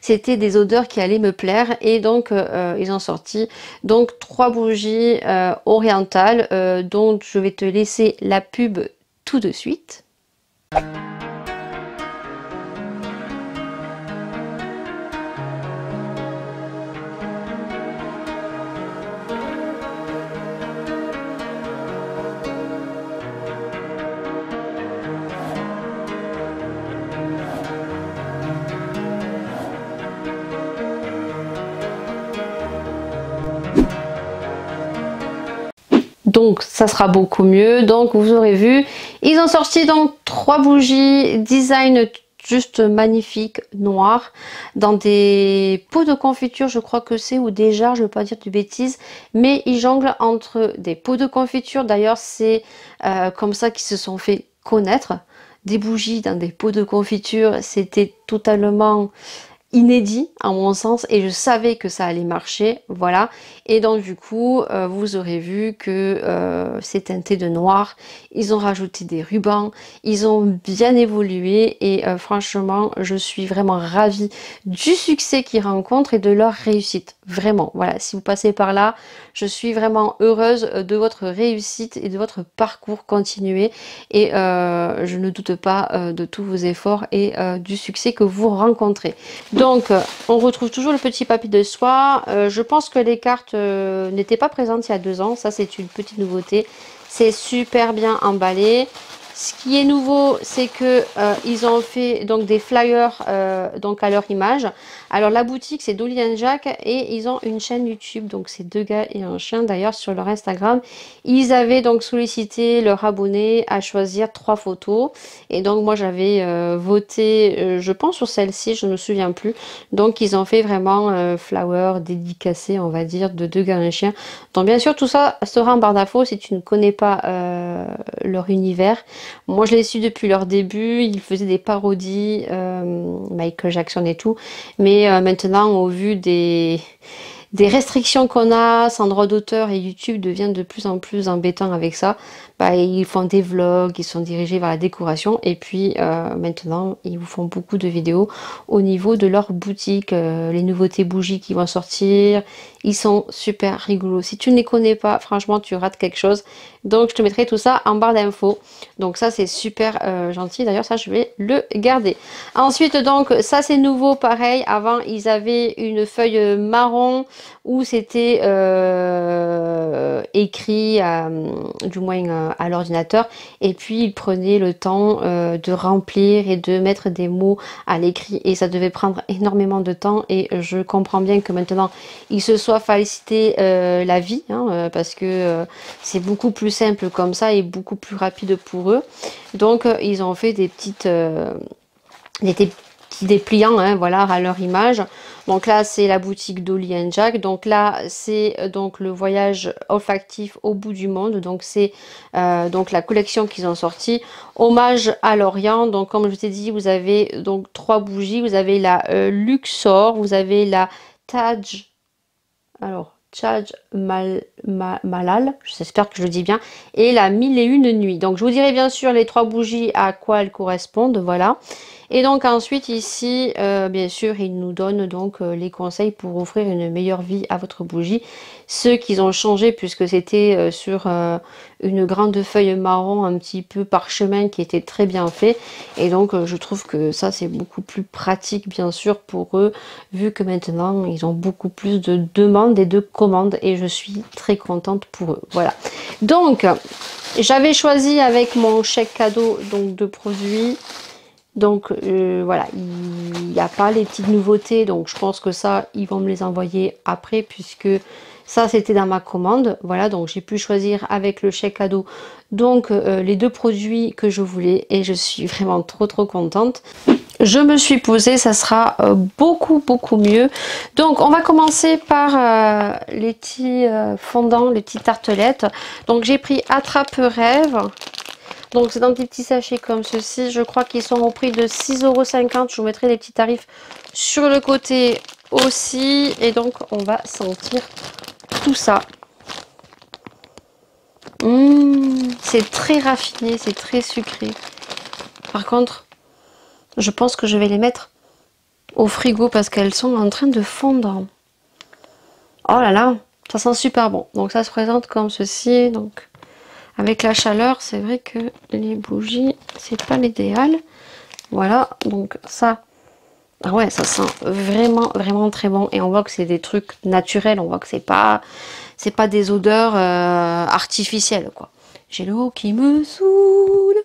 c'était des odeurs qui allaient me plaire et donc ils ont sorti donc 3 bougies orientales dont je vais te laisser la pub tout de suite. Donc ça sera beaucoup mieux. Donc vous aurez vu, ils ont sorti donc 3 bougies design juste magnifique, noir, dans des pots de confiture, je crois que c'est, ou déjà, je ne veux pas dire de bêtises, mais ils jonglent entre des pots de confiture. D'ailleurs, c'est comme ça qu'ils se sont fait connaître. Des bougies dans des pots de confiture, c'était totalement inédit à mon sens et je savais que ça allait marcher, voilà. Et donc du coup vous aurez vu que c'est teinté de noir, ils ont rajouté des rubans, ils ont bien évolué et franchement je suis vraiment ravie du succès qu'ils rencontrent et de leur réussite, vraiment. Voilà, si vous passez par là, je suis vraiment heureuse de votre réussite et de votre parcours continué et je ne doute pas de tous vos efforts et du succès que vous rencontrez. Donc, on retrouve toujours le petit papier de soie. Je pense que les cartes n'étaient pas présentes il y a 2 ans. Ça, c'est une petite nouveauté. C'est super bien emballé. Ce qui est nouveau, c'est que ils ont fait donc des flyers donc à leur image. Alors la boutique c'est Dolly & Jack et ils ont une chaîne YouTube, donc c'est 2 gars et un chien. D'ailleurs sur leur Instagram, ils avaient donc sollicité leurs abonnés à choisir 3 photos et donc moi j'avais voté, je pense sur celle-ci, je ne me souviens plus. Donc ils ont fait vraiment flower dédicacé, on va dire, de 2 gars et un chien. Donc bien sûr tout ça sera en barre d'infos si tu ne connais pas leur univers. Moi, je les suis depuis leur début. Ils faisaient des parodies, Michael Jackson et tout. Mais maintenant, au vu des restrictions qu'on a sans droit d'auteur et YouTube devient de plus en plus embêtant avec ça, bah, ils font des vlogs, ils sont dirigés vers la décoration et puis maintenant ils vous font beaucoup de vidéos au niveau de leur boutique, les nouveautés bougies qui vont sortir, ils sont super rigolos. Si tu ne les connais pas, franchement tu rates quelque chose, donc je te mettrai tout ça en barre d'infos. Donc ça c'est super gentil, d'ailleurs ça je vais le garder. Ensuite donc ça c'est nouveau, pareil, avant ils avaient une feuille marron où c'était écrit, du moins à l'ordinateur, et puis il prenait le temps de remplir et de mettre des mots à l'écrit et ça devait prendre énormément de temps et je comprends bien que maintenant il se soit facilité la vie hein, parce que c'est beaucoup plus simple comme ça et beaucoup plus rapide pour eux. Donc ils ont fait des petites des petits dépliants hein, voilà, à leur image. Donc là c'est la boutique Dolly & Jack, donc là c'est donc le voyage olfactif au bout du monde, donc c'est donc la collection qu'ils ont sorti, hommage à l'Orient. Donc comme je t'ai dit, vous avez donc 3 bougies, vous avez la Luxor, vous avez la Taj, alors Tchadj Malal, j'espère que je le dis bien, et la 1001 nuits. Donc je vous dirai bien sûr les 3 bougies à quoi elles correspondent, voilà. Et donc ensuite ici, bien sûr, ils nous donnent donc les conseils pour offrir une meilleure vie à votre bougie. Ceux qu'ils ont changé puisque c'était sur une grande feuille marron un petit peu parchemin qui était très bien fait. Et donc je trouve que ça c'est beaucoup plus pratique bien sûr pour eux, vu que maintenant ils ont beaucoup plus de demandes et de commandes et je suis très contente pour eux. Voilà. Donc j'avais choisi avec mon chèque cadeau donc de produits. Donc voilà, il n'y a pas les petites nouveautés, donc je pense que ça, ils vont me les envoyer après, puisque ça, c'était dans ma commande. Voilà, donc j'ai pu choisir avec le chèque cadeau, donc les 2 produits que je voulais, et je suis vraiment trop contente. Je me suis posée, ça sera beaucoup mieux. Donc on va commencer par les petits fondants, les petites tartelettes. Donc j'ai pris Attrape-Rêve. Donc c'est dans des petits sachets comme ceci. Je crois qu'ils sont au prix de 6,50 €. Je vous mettrai les petits tarifs sur le côté aussi. Et donc on va sentir tout ça. C'est très raffiné, c'est très sucré. Par contre, je pense que je vais les mettre au frigo parce qu'elles sont en train de fondre. Oh là là, ça sent super bon. Donc ça se présente comme ceci. Donc avec la chaleur, c'est vrai que les bougies, c'est pas l'idéal. Voilà, donc ça, ah ouais, ça sent vraiment très bon. Et on voit que c'est des trucs naturels. On voit que c'est pas des odeurs artificielles, quoi. J'ai l'eau qui me saoule.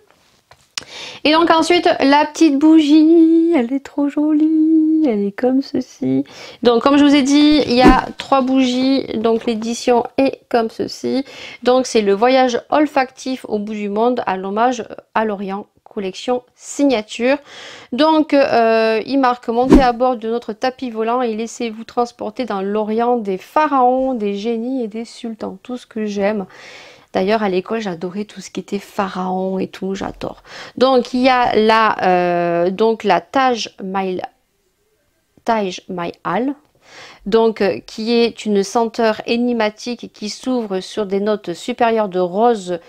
Et donc ensuite, la petite bougie, elle est trop jolie, elle est comme ceci. Donc comme je vous ai dit, il y a 3 bougies, donc l'édition est comme ceci. Donc c'est le voyage olfactif au bout du monde à l'hommage à l'Orient, collection signature. Donc il marque: montez à bord de notre tapis volant et laissez-vous transporter dans l'Orient des pharaons, des génies et des sultans. Tout ce que j'aime. D'ailleurs, à l'école, j'adorais tout ce qui était pharaon et tout, j'adore. Donc, il y a la Taj Mahal, donc qui est une senteur énigmatique qui s'ouvre sur des notes supérieures de rose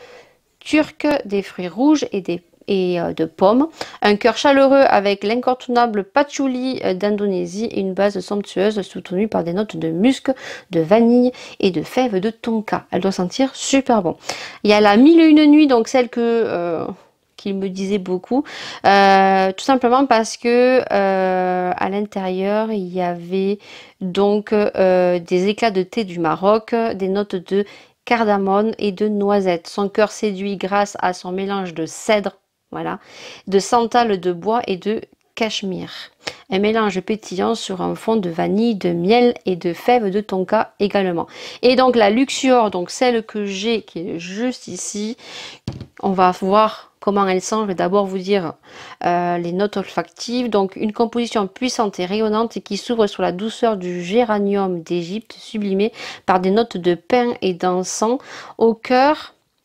turc, des fruits rouges et de pommes, un cœur chaleureux avec l'incontournable patchouli d'Indonésie et une base somptueuse soutenue par des notes de musc, de vanille et de fèves de tonka. Elle doit sentir super bon. Il y a la 1001 nuits, donc celle qu'il me disait beaucoup, tout simplement parce que à l'intérieur il y avait donc des éclats de thé du Maroc, des notes de cardamome et de noisettes. Son cœur séduit grâce à son mélange de cèdre, voilà, de santal de bois et de cachemire. Un mélange pétillant sur un fond de vanille, de miel et de fèves de tonka également. Et donc la Luxure, donc celle que j'ai qui est juste ici, on va voir comment elle sent. Je vais d'abord vous dire les notes olfactives. Donc une composition puissante et rayonnante qui s'ouvre sur la douceur du géranium d'Égypte, sublimé par des notes de pin et d'encens.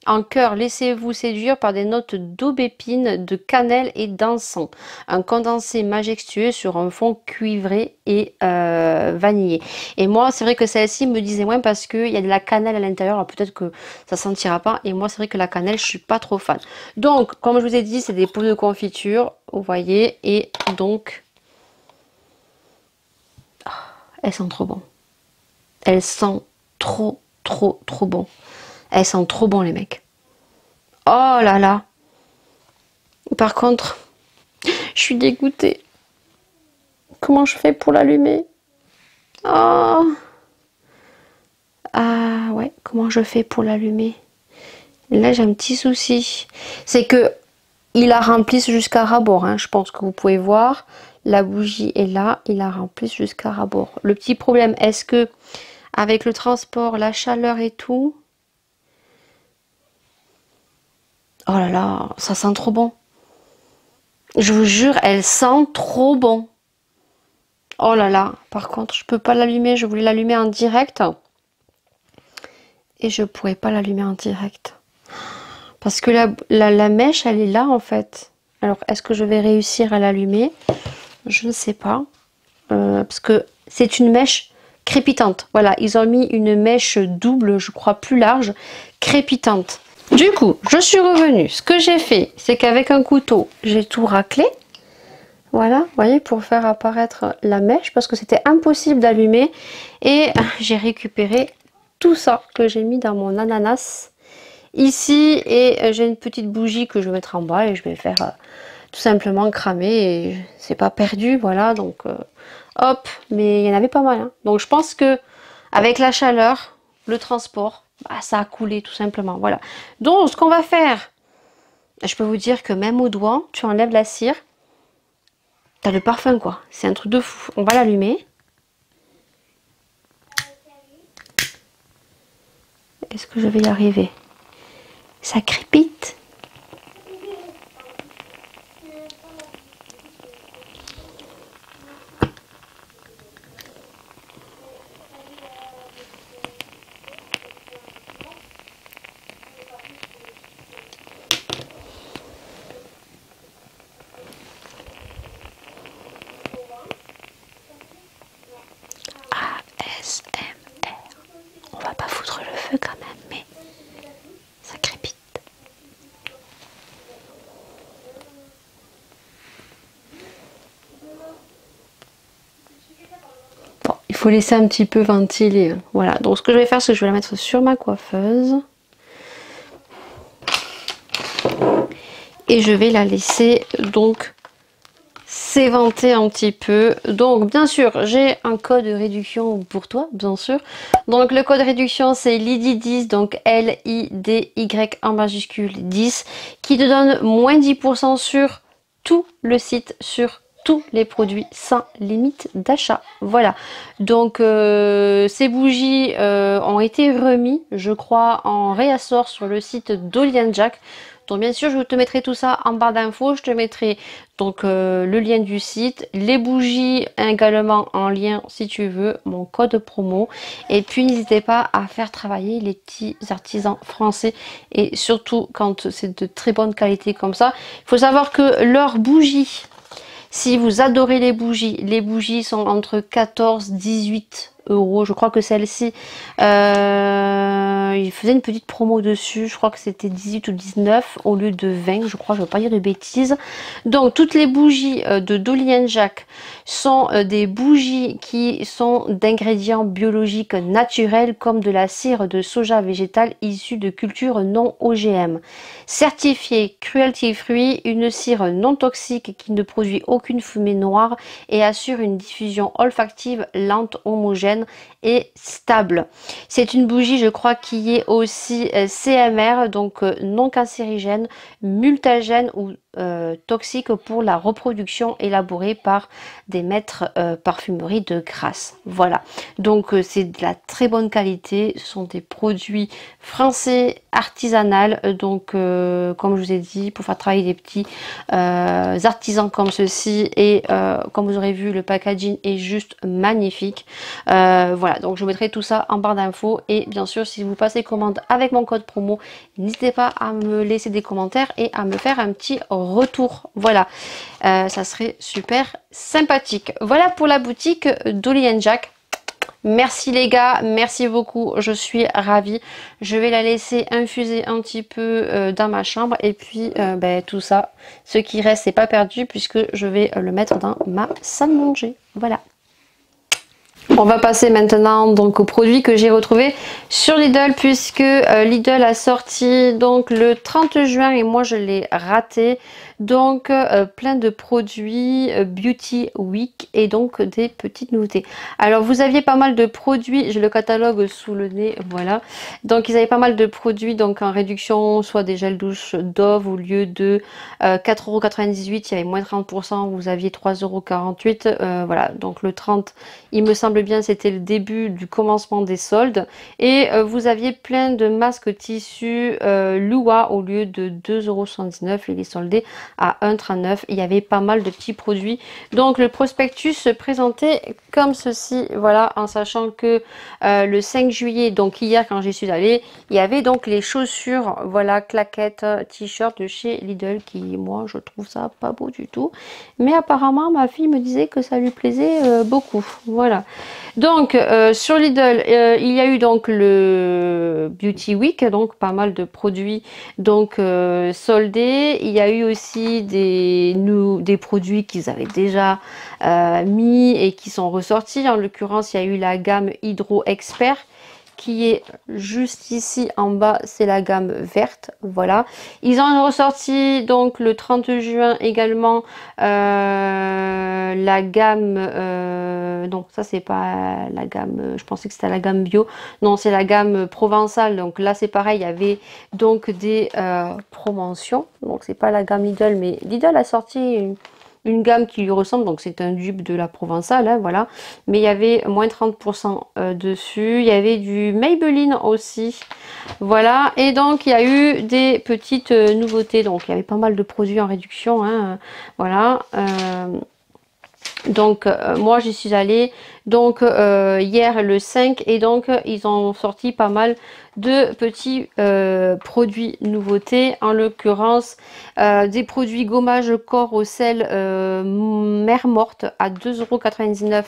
En cœur, laissez-vous séduire par des notes d'aubépine, de cannelle et d'encens. Un condensé majestueux sur un fond cuivré et vanillé. Et moi, c'est vrai que celle-ci me disait moins parce qu'il y a de la cannelle à l'intérieur. Alors peut-être que ça ne sentira pas. Et moi, c'est vrai que la cannelle, je suis pas trop fan. Donc, comme je vous ai dit, c'est des pots de confiture. Vous voyez. Et donc, elles sentent trop bon. Elles sentent trop bon. Elles sentent trop bon, les mecs. Oh là là. Par contre, je suis dégoûtée. Comment je fais pour l'allumer? Oh. Ah ouais, comment je fais pour l'allumer? Là, j'ai un petit souci. C'est que il la remplisse jusqu'à ras-bord. Hein. Je pense que vous pouvez voir. La bougie est là. Il la remplisse jusqu'à ras-bord. Le petit problème, est-ce que avec le transport, la chaleur et tout... Oh là là, ça sent trop bon. Je vous jure, elle sent trop bon. Oh là là, par contre, je peux pas l'allumer. Je voulais l'allumer en direct. Et je pourrais pas l'allumer en direct. Parce que la mèche, elle est là, en fait. Alors, est-ce que je vais réussir à l'allumer? Je ne sais pas. Parce que c'est une mèche crépitante. Voilà, ils ont mis une mèche double, je crois plus large, crépitante. Du coup, je suis revenue. Ce que j'ai fait, c'est qu'avec un couteau, j'ai tout raclé. Voilà, vous voyez, pour faire apparaître la mèche, parce que c'était impossible d'allumer. Et j'ai récupéré tout ça que j'ai mis dans mon ananas ici. Et j'ai une petite bougie que je vais mettre en bas et je vais faire tout simplement cramer. Et c'est pas perdu, voilà, donc hop. Mais il y en avait pas mal, hein. Donc je pense que avec la chaleur, le transport, bah, ça a coulé tout simplement, voilà. Donc ce qu'on va faire, je peux vous dire que même au doigt, tu enlèves la cire, t'as le parfum quoi, c'est un truc de fou. On va l'allumer. Est-ce que je vais y arriver? Ça crépite. ASMR. On va pas foutre le feu quand même, mais ça crépite. Bon, il faut laisser un petit peu ventiler. Voilà, donc ce que je vais faire, c'est que je vais la mettre sur ma coiffeuse. Et je vais la laisser donc s'éventer un petit peu. Donc bien sûr, j'ai un code de réduction pour toi, bien sûr. Donc le code de réduction, c'est LIDY10, donc LIDY en majuscule 10, qui te donne moins 10% sur tout le site, sur tous les produits sans limite d'achat. Voilà, donc ces bougies ont été remis, je crois, en réassort sur le site d'Olly & Jack. Donc bien sûr, je te mettrai tout ça en barre d'infos. Je te mettrai donc le lien du site, les bougies également en lien si tu veux, mon code promo. Et puis n'hésitez pas à faire travailler les petits artisans français. Et surtout quand c'est de très bonne qualité comme ça. Il faut savoir que leurs bougies, si vous adorez les bougies sont entre 14 et 18 €. Je crois que celle-ci, il faisait une petite promo dessus. Je crois que c'était 18 ou 19 au lieu de 20. Je crois, je ne veux pas dire de bêtises. Donc, toutes les bougies de Dolly & Jack sont des bougies qui sont d'ingrédients biologiques naturels comme de la cire de soja végétale issue de cultures non OGM. Certifiée cruelty free, une cire non toxique qui ne produit aucune fumée noire et assure une diffusion olfactive lente, homogène et stable. C'est une bougie, je crois, qui est aussi CMR, donc non cancérigène, mutagène ou toxique pour la reproduction, élaborée par des maîtres parfumerie de Grasse. Voilà, donc c'est de la très bonne qualité. Ce sont des produits français artisanal, donc comme je vous ai dit, pour faire travailler des petits artisans comme ceci. Et comme vous aurez vu, le packaging est juste magnifique. Voilà, donc je mettrai tout ça en barre d'infos. Et bien sûr, si vous passez commande avec mon code promo, n'hésitez pas à me laisser des commentaires et à me faire un petit retour. Voilà, ça serait super sympathique. Voilà pour la boutique Dolly & Jack. Merci les gars, merci beaucoup, je suis ravie. Je vais la laisser infuser un petit peu dans ma chambre. Et puis ben, tout ça, ce qui reste, c'est pas perdu, puisque je vais le mettre dans ma salle de manger. Voilà. On va passer maintenant donc aux produits que j'ai retrouvés sur Lidl, puisque Lidl a sorti donc le 30 juin et moi je l'ai raté. Donc plein de produits Beauty Week et donc des petites nouveautés. Alors vous aviez pas mal de produits, j'ai le catalogue sous le nez, voilà. Donc ils avaient pas mal de produits donc en réduction, soit des gels douche Dove, au lieu de 4,98 €, il y avait moins 30%, vous aviez 3,48 €. Voilà, donc le 30, il me semble bien, c'était le début du commencement des soldes. Et vous aviez plein de masques tissus Lua au lieu de 2,79 €, il est soldé à 1,39. Il y avait pas mal de petits produits. Donc le prospectus se présentait comme ceci, voilà, en sachant que le 5 juillet, donc hier quand j'y suis allée, il y avait donc les chaussures, voilà, claquettes, t-shirt de chez Lidl, qui moi je trouve ça pas beau du tout. Mais apparemment ma fille me disait que ça lui plaisait beaucoup, voilà. Donc sur Lidl, il y a eu donc le Beauty Week, donc pas mal de produits donc soldés. Il y a eu aussi des produits qu'ils avaient déjà mis et qui sont ressortis. En l'occurrence, il y a eu la gamme Hydro Expert qui est juste ici en bas, c'est la gamme verte, voilà. Ils ont ressorti donc le 30 juin également la gamme, non ça c'est pas la gamme, je pensais que c'était la gamme bio, non c'est la gamme provençale, donc là c'est pareil, il y avait donc des promotions, donc c'est pas la gamme Lidl, mais Lidl a sorti une gamme qui lui ressemble, donc c'est un dupe de la provençale, hein, voilà, mais il y avait moins 30% dessus. Il y avait du Maybelline aussi, voilà, et donc il y a eu des petites nouveautés, donc il y avait pas mal de produits en réduction, hein, voilà. Donc moi j'y suis allée donc hier le 5 et donc ils ont sorti pas mal de petits produits nouveautés, en l'occurrence des produits gommage corps au sel mer morte à 2,99 €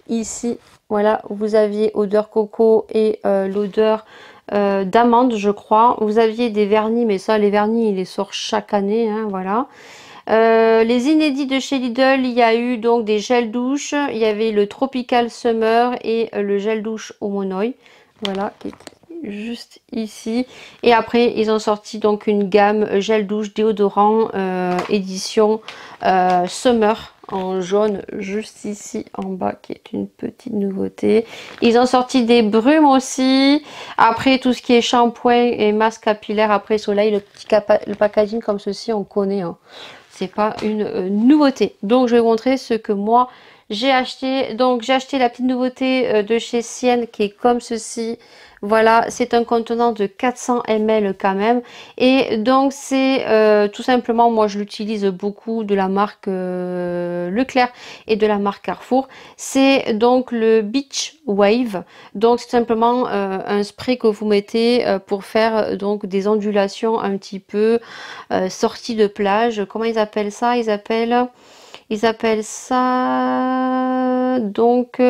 ici, voilà. Vous aviez odeur coco et l'odeur d'amande je crois. Vous aviez des vernis, mais ça les vernis ils les sortent chaque année, hein, voilà. Les inédits de chez Lidl, il y a eu donc des gels douche, il y avait le Tropical Summer et le gel douche au monoï, voilà, qui est juste ici. Et après ils ont sorti donc une gamme gel douche déodorant édition Summer en jaune, juste ici en bas, qui est une petite nouveauté. Ils ont sorti des brumes aussi. Après tout ce qui est shampoing et masque capillaire après soleil, le packaging comme ceci on connaît, hein. C'est pas une nouveauté. Donc je vais vous montrer ce que moi j'ai acheté. Donc j'ai acheté la petite nouveauté de chez Sienne qui est comme ceci. Voilà, c'est un contenant de 400 ml quand même. Et donc c'est tout simplement, moi je l'utilise beaucoup, de la marque Leclerc et de la marque Carrefour. C'est donc le Beach Wave. Donc c'est simplement un spray que vous mettez pour faire donc des ondulations un petit peu sorties de plage. Comment ils appellent ça? Ils appellent ça donc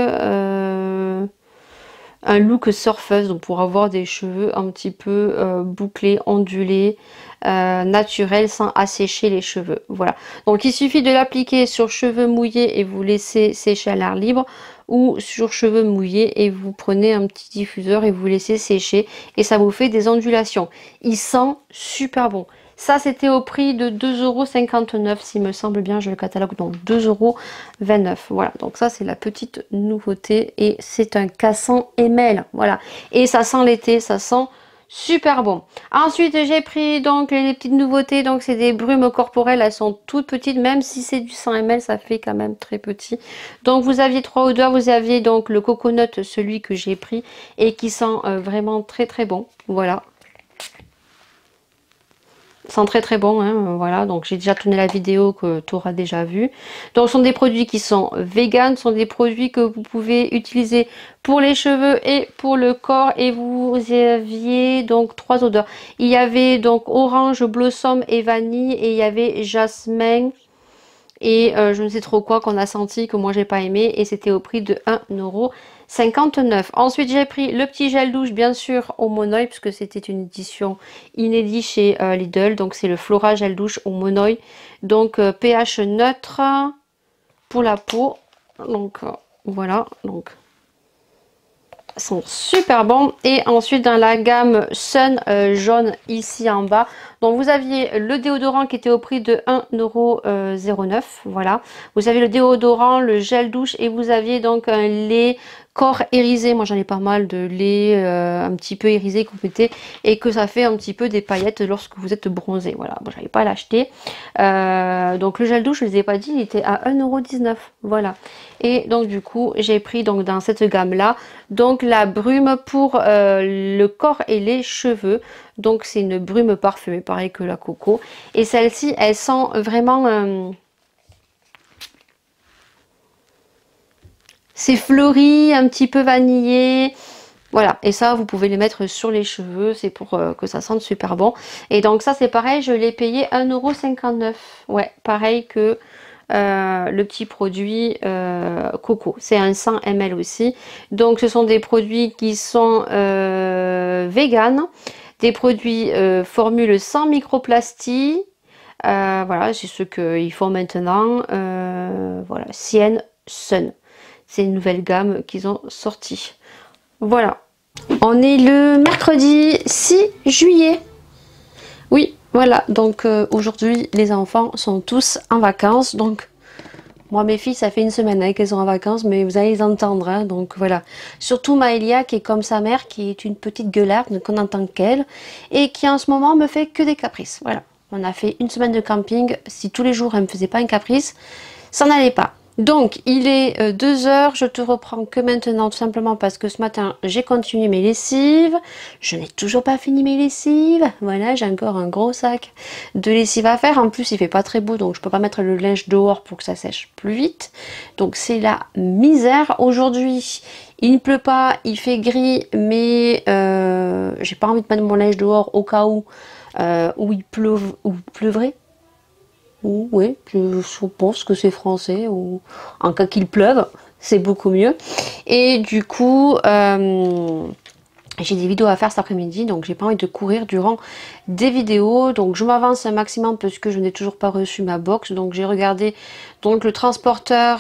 un look surfeuse, donc pour avoir des cheveux un petit peu bouclés, ondulés, naturels, sans assécher les cheveux. Voilà. Donc il suffit de l'appliquer sur cheveux mouillés et vous laissez sécher à l'air libre, ou sur cheveux mouillés et vous prenez un petit diffuseur et vous laissez sécher et ça vous fait des ondulations. Il sent super bon. Ça, c'était au prix de 2,59 € s'il me semble bien, j'ai le catalogue, donc 2,29 €. Voilà, donc ça, c'est la petite nouveauté et c'est un 400 ml. Voilà, et ça sent l'été, ça sent super bon. Ensuite, j'ai pris donc les petites nouveautés, donc c'est des brumes corporelles, elles sont toutes petites, même si c'est du 100 ml, ça fait quand même très petit. Donc vous aviez 3 odeurs, vous aviez donc le coconut, celui que j'ai pris et qui sent vraiment très très bon. Voilà. Sent très très bon, hein, voilà, donc j'ai déjà tourné la vidéo que tu auras déjà vue. Donc ce sont des produits qui sont vegan, ce sont des produits que vous pouvez utiliser pour les cheveux et pour le corps, et vous aviez donc 3 odeurs. Il y avait donc orange, blossom et vanille, et il y avait jasmin et je ne sais trop quoi qu'on a senti, que moi j'ai pas aimé, et c'était au prix de 1,59 €. Ensuite j'ai pris le petit gel douche, bien sûr au monoï, puisque c'était une édition inédite chez Lidl. Donc c'est le Flora gel douche au monoï, donc pH neutre pour la peau. Donc voilà, donc sont super bons. Et ensuite dans la gamme Sun jaune ici en bas, donc vous aviez le déodorant qui était au prix de 1,09 €, voilà. Vous avez le déodorant, le gel douche, et vous aviez donc un lait corps irisé. Moi j'en ai pas mal de lait un petit peu irisé que vous mettez et que ça fait un petit peu des paillettes lorsque vous êtes bronzé. Voilà, bon, j'avais pas à l'acheter. Donc le gel douche, je ne les ai pas dit, il était à 1,19 €. Voilà. Et donc du coup j'ai pris donc dans cette gamme là donc la brume pour le corps et les cheveux. Donc c'est une brume parfumée, pareil que la coco. Et celle-ci, elle sent vraiment... c'est fleuri, un petit peu vanillé. Voilà, et ça, vous pouvez les mettre sur les cheveux, c'est pour que ça sente super bon. Et donc ça, c'est pareil, je l'ai payé 1,59 €. Ouais, pareil que le petit produit coco. C'est un 100 ml aussi. Donc ce sont des produits qui sont vegan, des produits formule sans microplastie. Voilà, c'est ce qu'ils font maintenant. Voilà, Sienne Sun. C'est une nouvelle gamme qu'ils ont sortie. Voilà. On est le mercredi 6 juillet. Oui, voilà. Donc aujourd'hui, les enfants sont tous en vacances. Donc moi, mes filles, ça fait une semaine qu'elles sont en vacances, mais vous allez les entendre. Hein, donc voilà. Surtout Maëlia, qui est comme sa mère, qui est une petite gueularde, qu'on entend qu'elle, et qui en ce moment me fait que des caprices. Voilà. On a fait une semaine de camping. Si tous les jours, elle me faisait pas un caprice, ça n'allait pas. Donc, il est 2 h, je te reprends que maintenant, tout simplement parce que ce matin, j'ai continué mes lessives. Je n'ai toujours pas fini mes lessives. Voilà, j'ai encore un gros sac de lessive à faire. En plus, il fait pas très beau, donc je peux pas mettre le linge dehors pour que ça sèche plus vite. Donc, c'est la misère. Aujourd'hui, il ne pleut pas, il fait gris, mais j'ai pas envie de mettre mon linge dehors au cas où il pleuvrait. Oui, je pense que c'est français, ou en cas qu'il pleuve, c'est beaucoup mieux. Et du coup, j'ai des vidéos à faire cet après-midi, donc j'ai pas envie de courir durant des vidéos. Donc je m'avance un maximum parce que je n'ai toujours pas reçu ma box. Donc j'ai regardé donc le transporteur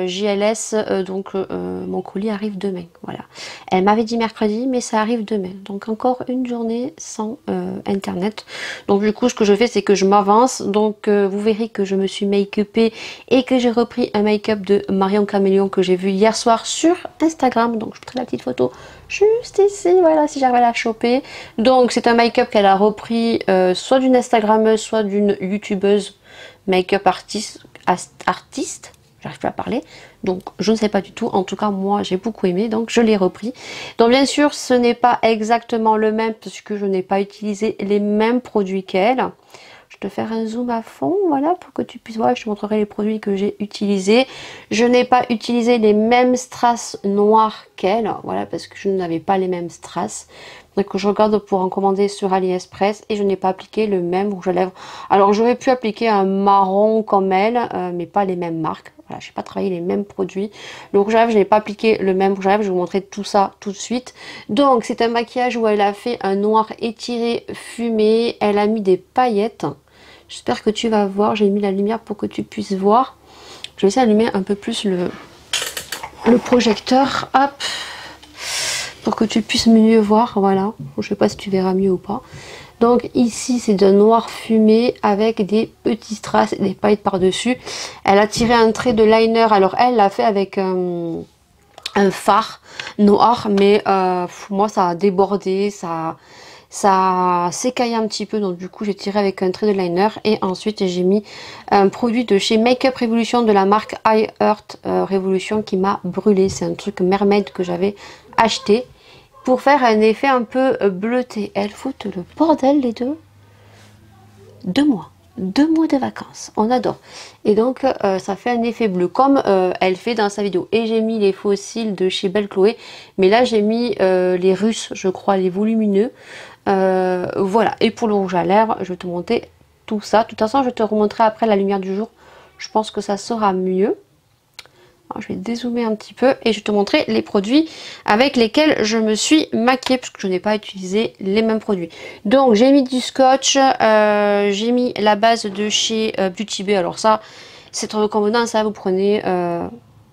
JLS, mon colis arrive demain. Voilà. Elle m'avait dit mercredi, mais ça arrive demain. Donc encore une journée sans internet. Donc du coup, ce que je fais, c'est que je m'avance. Donc vous verrez que je me suis make-upée et que j'ai repris un make-up de Marion Caméléon que j'ai vu hier soir sur Instagram. Donc je mettrai la petite photo juste ici, voilà, si j'arrive à la choper. Donc c'est un make-up qu'elle a repris soit d'une Instagrammeuse, soit d'une youtubeuse make-up artiste, j'arrive pas à parler, donc je ne sais pas du tout. En tout cas, moi j'ai beaucoup aimé, donc je l'ai repris. Donc bien sûr, ce n'est pas exactement le même puisque je n'ai pas utilisé les mêmes produits qu'elle. Je vais te faire un zoom à fond, voilà, pour que tu puisses voir. Je te montrerai les produits que j'ai utilisés. Je n'ai pas utilisé les mêmes strass noirs qu'elle, voilà, parce que je n'avais pas les mêmes strass. Donc je regarde pour en commander sur AliExpress, et je n'ai pas appliqué le même rouge à lèvres. Alors j'aurais pu appliquer un marron comme elle, mais pas les mêmes marques. Voilà, je n'ai pas travaillé les mêmes produits. Le rouge à lèvres, je n'ai pas appliqué le même rouge à lèvres. Je vais vous montrer tout ça tout de suite. Donc c'est un maquillage où elle a fait un noir étiré fumé. Elle a mis des paillettes. J'espère que tu vas voir. J'ai mis la lumière pour que tu puisses voir. Je vais essayer d'allumer un peu plus le projecteur. Hop, pour que tu puisses mieux voir. Voilà. Je sais pas si tu verras mieux ou pas. Donc ici, c'est de noir fumé avec des petits strass et des paillettes par-dessus. Elle a tiré un trait de liner. Alors elle l'a fait avec un fard noir. Mais moi, ça a débordé. Ça s'écaille un petit peu, donc du coup j'ai tiré avec un trait de liner. Et ensuite j'ai mis un produit de chez Makeup Revolution de la marque I Heart Revolution qui m'a brûlé. C'est un truc mermaid que j'avais acheté pour faire un effet un peu bleuté. Elles foutent le bordel les deux. 2 mois. 2 mois de vacances, on adore. Et donc ça fait un effet bleu comme elle fait dans sa vidéo. Et j'ai mis les fossiles de chez Belle Chloé, mais là j'ai mis les russes, je crois, les volumineux. Voilà, et pour le rouge à lèvres, je vais te montrer tout ça. De toute façon, je te remontrerai après la lumière du jour. Je pense que ça sera mieux. Alors, je vais dézoomer un petit peu et je vais te montrer les produits avec lesquels je me suis maquillée, parce que je n'ai pas utilisé les mêmes produits. Donc j'ai mis du scotch, j'ai mis la base de chez Beauty Bay. Alors ça, c'est trop convenant, ça, vous prenez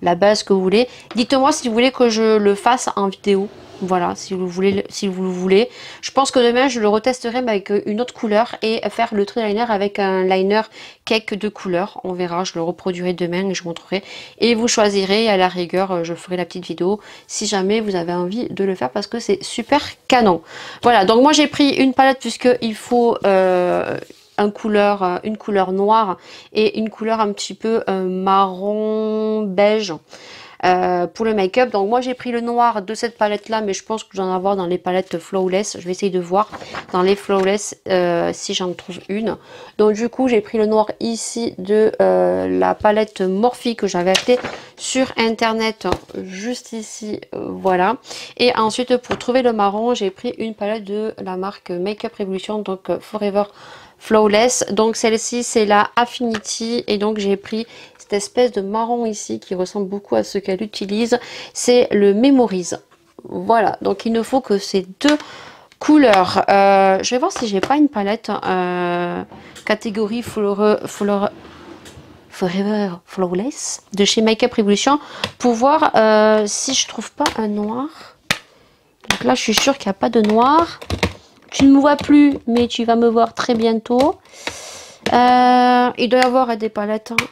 la base que vous voulez. Dites-moi si vous voulez que je le fasse en vidéo. Voilà, si vous le voulez. Je pense que demain, je le retesterai mais avec une autre couleur et faire le trait liner avec un liner cake de couleur. On verra, je le reproduirai demain et je vous montrerai. Et vous choisirez, à la rigueur, je ferai la petite vidéo si jamais vous avez envie de le faire parce que c'est super canon. Voilà, donc moi j'ai pris une palette puisqu'il faut une couleur noire et une couleur un petit peu marron beige. pour le make-up. Donc moi j'ai pris le noir de cette palette là, mais je pense que j'en ai avoir dans les palettes Flawless. Je vais essayer de voir dans les Flawless si j'en trouve une. Donc du coup j'ai pris le noir ici de la palette Morphe que j'avais acheté sur internet, juste ici, voilà. Et ensuite pour trouver le marron, j'ai pris une palette de la marque Makeup Revolution, donc Forever Flawless. Donc celle-ci c'est la Affinity, et donc j'ai pris cette espèce de marron ici qui ressemble beaucoup à ce qu'elle utilise, c'est le Memories. Voilà, donc il ne faut que ces deux couleurs. Je vais voir si j'ai pas une palette catégorie Forever Flawless de chez Makeup Revolution pour voir si je trouve pas un noir. Donc là je suis sûre qu'il n'y a pas de noir. Tu ne me vois plus, mais tu vas me voir très bientôt. Il doit y avoir des palettes. Hein.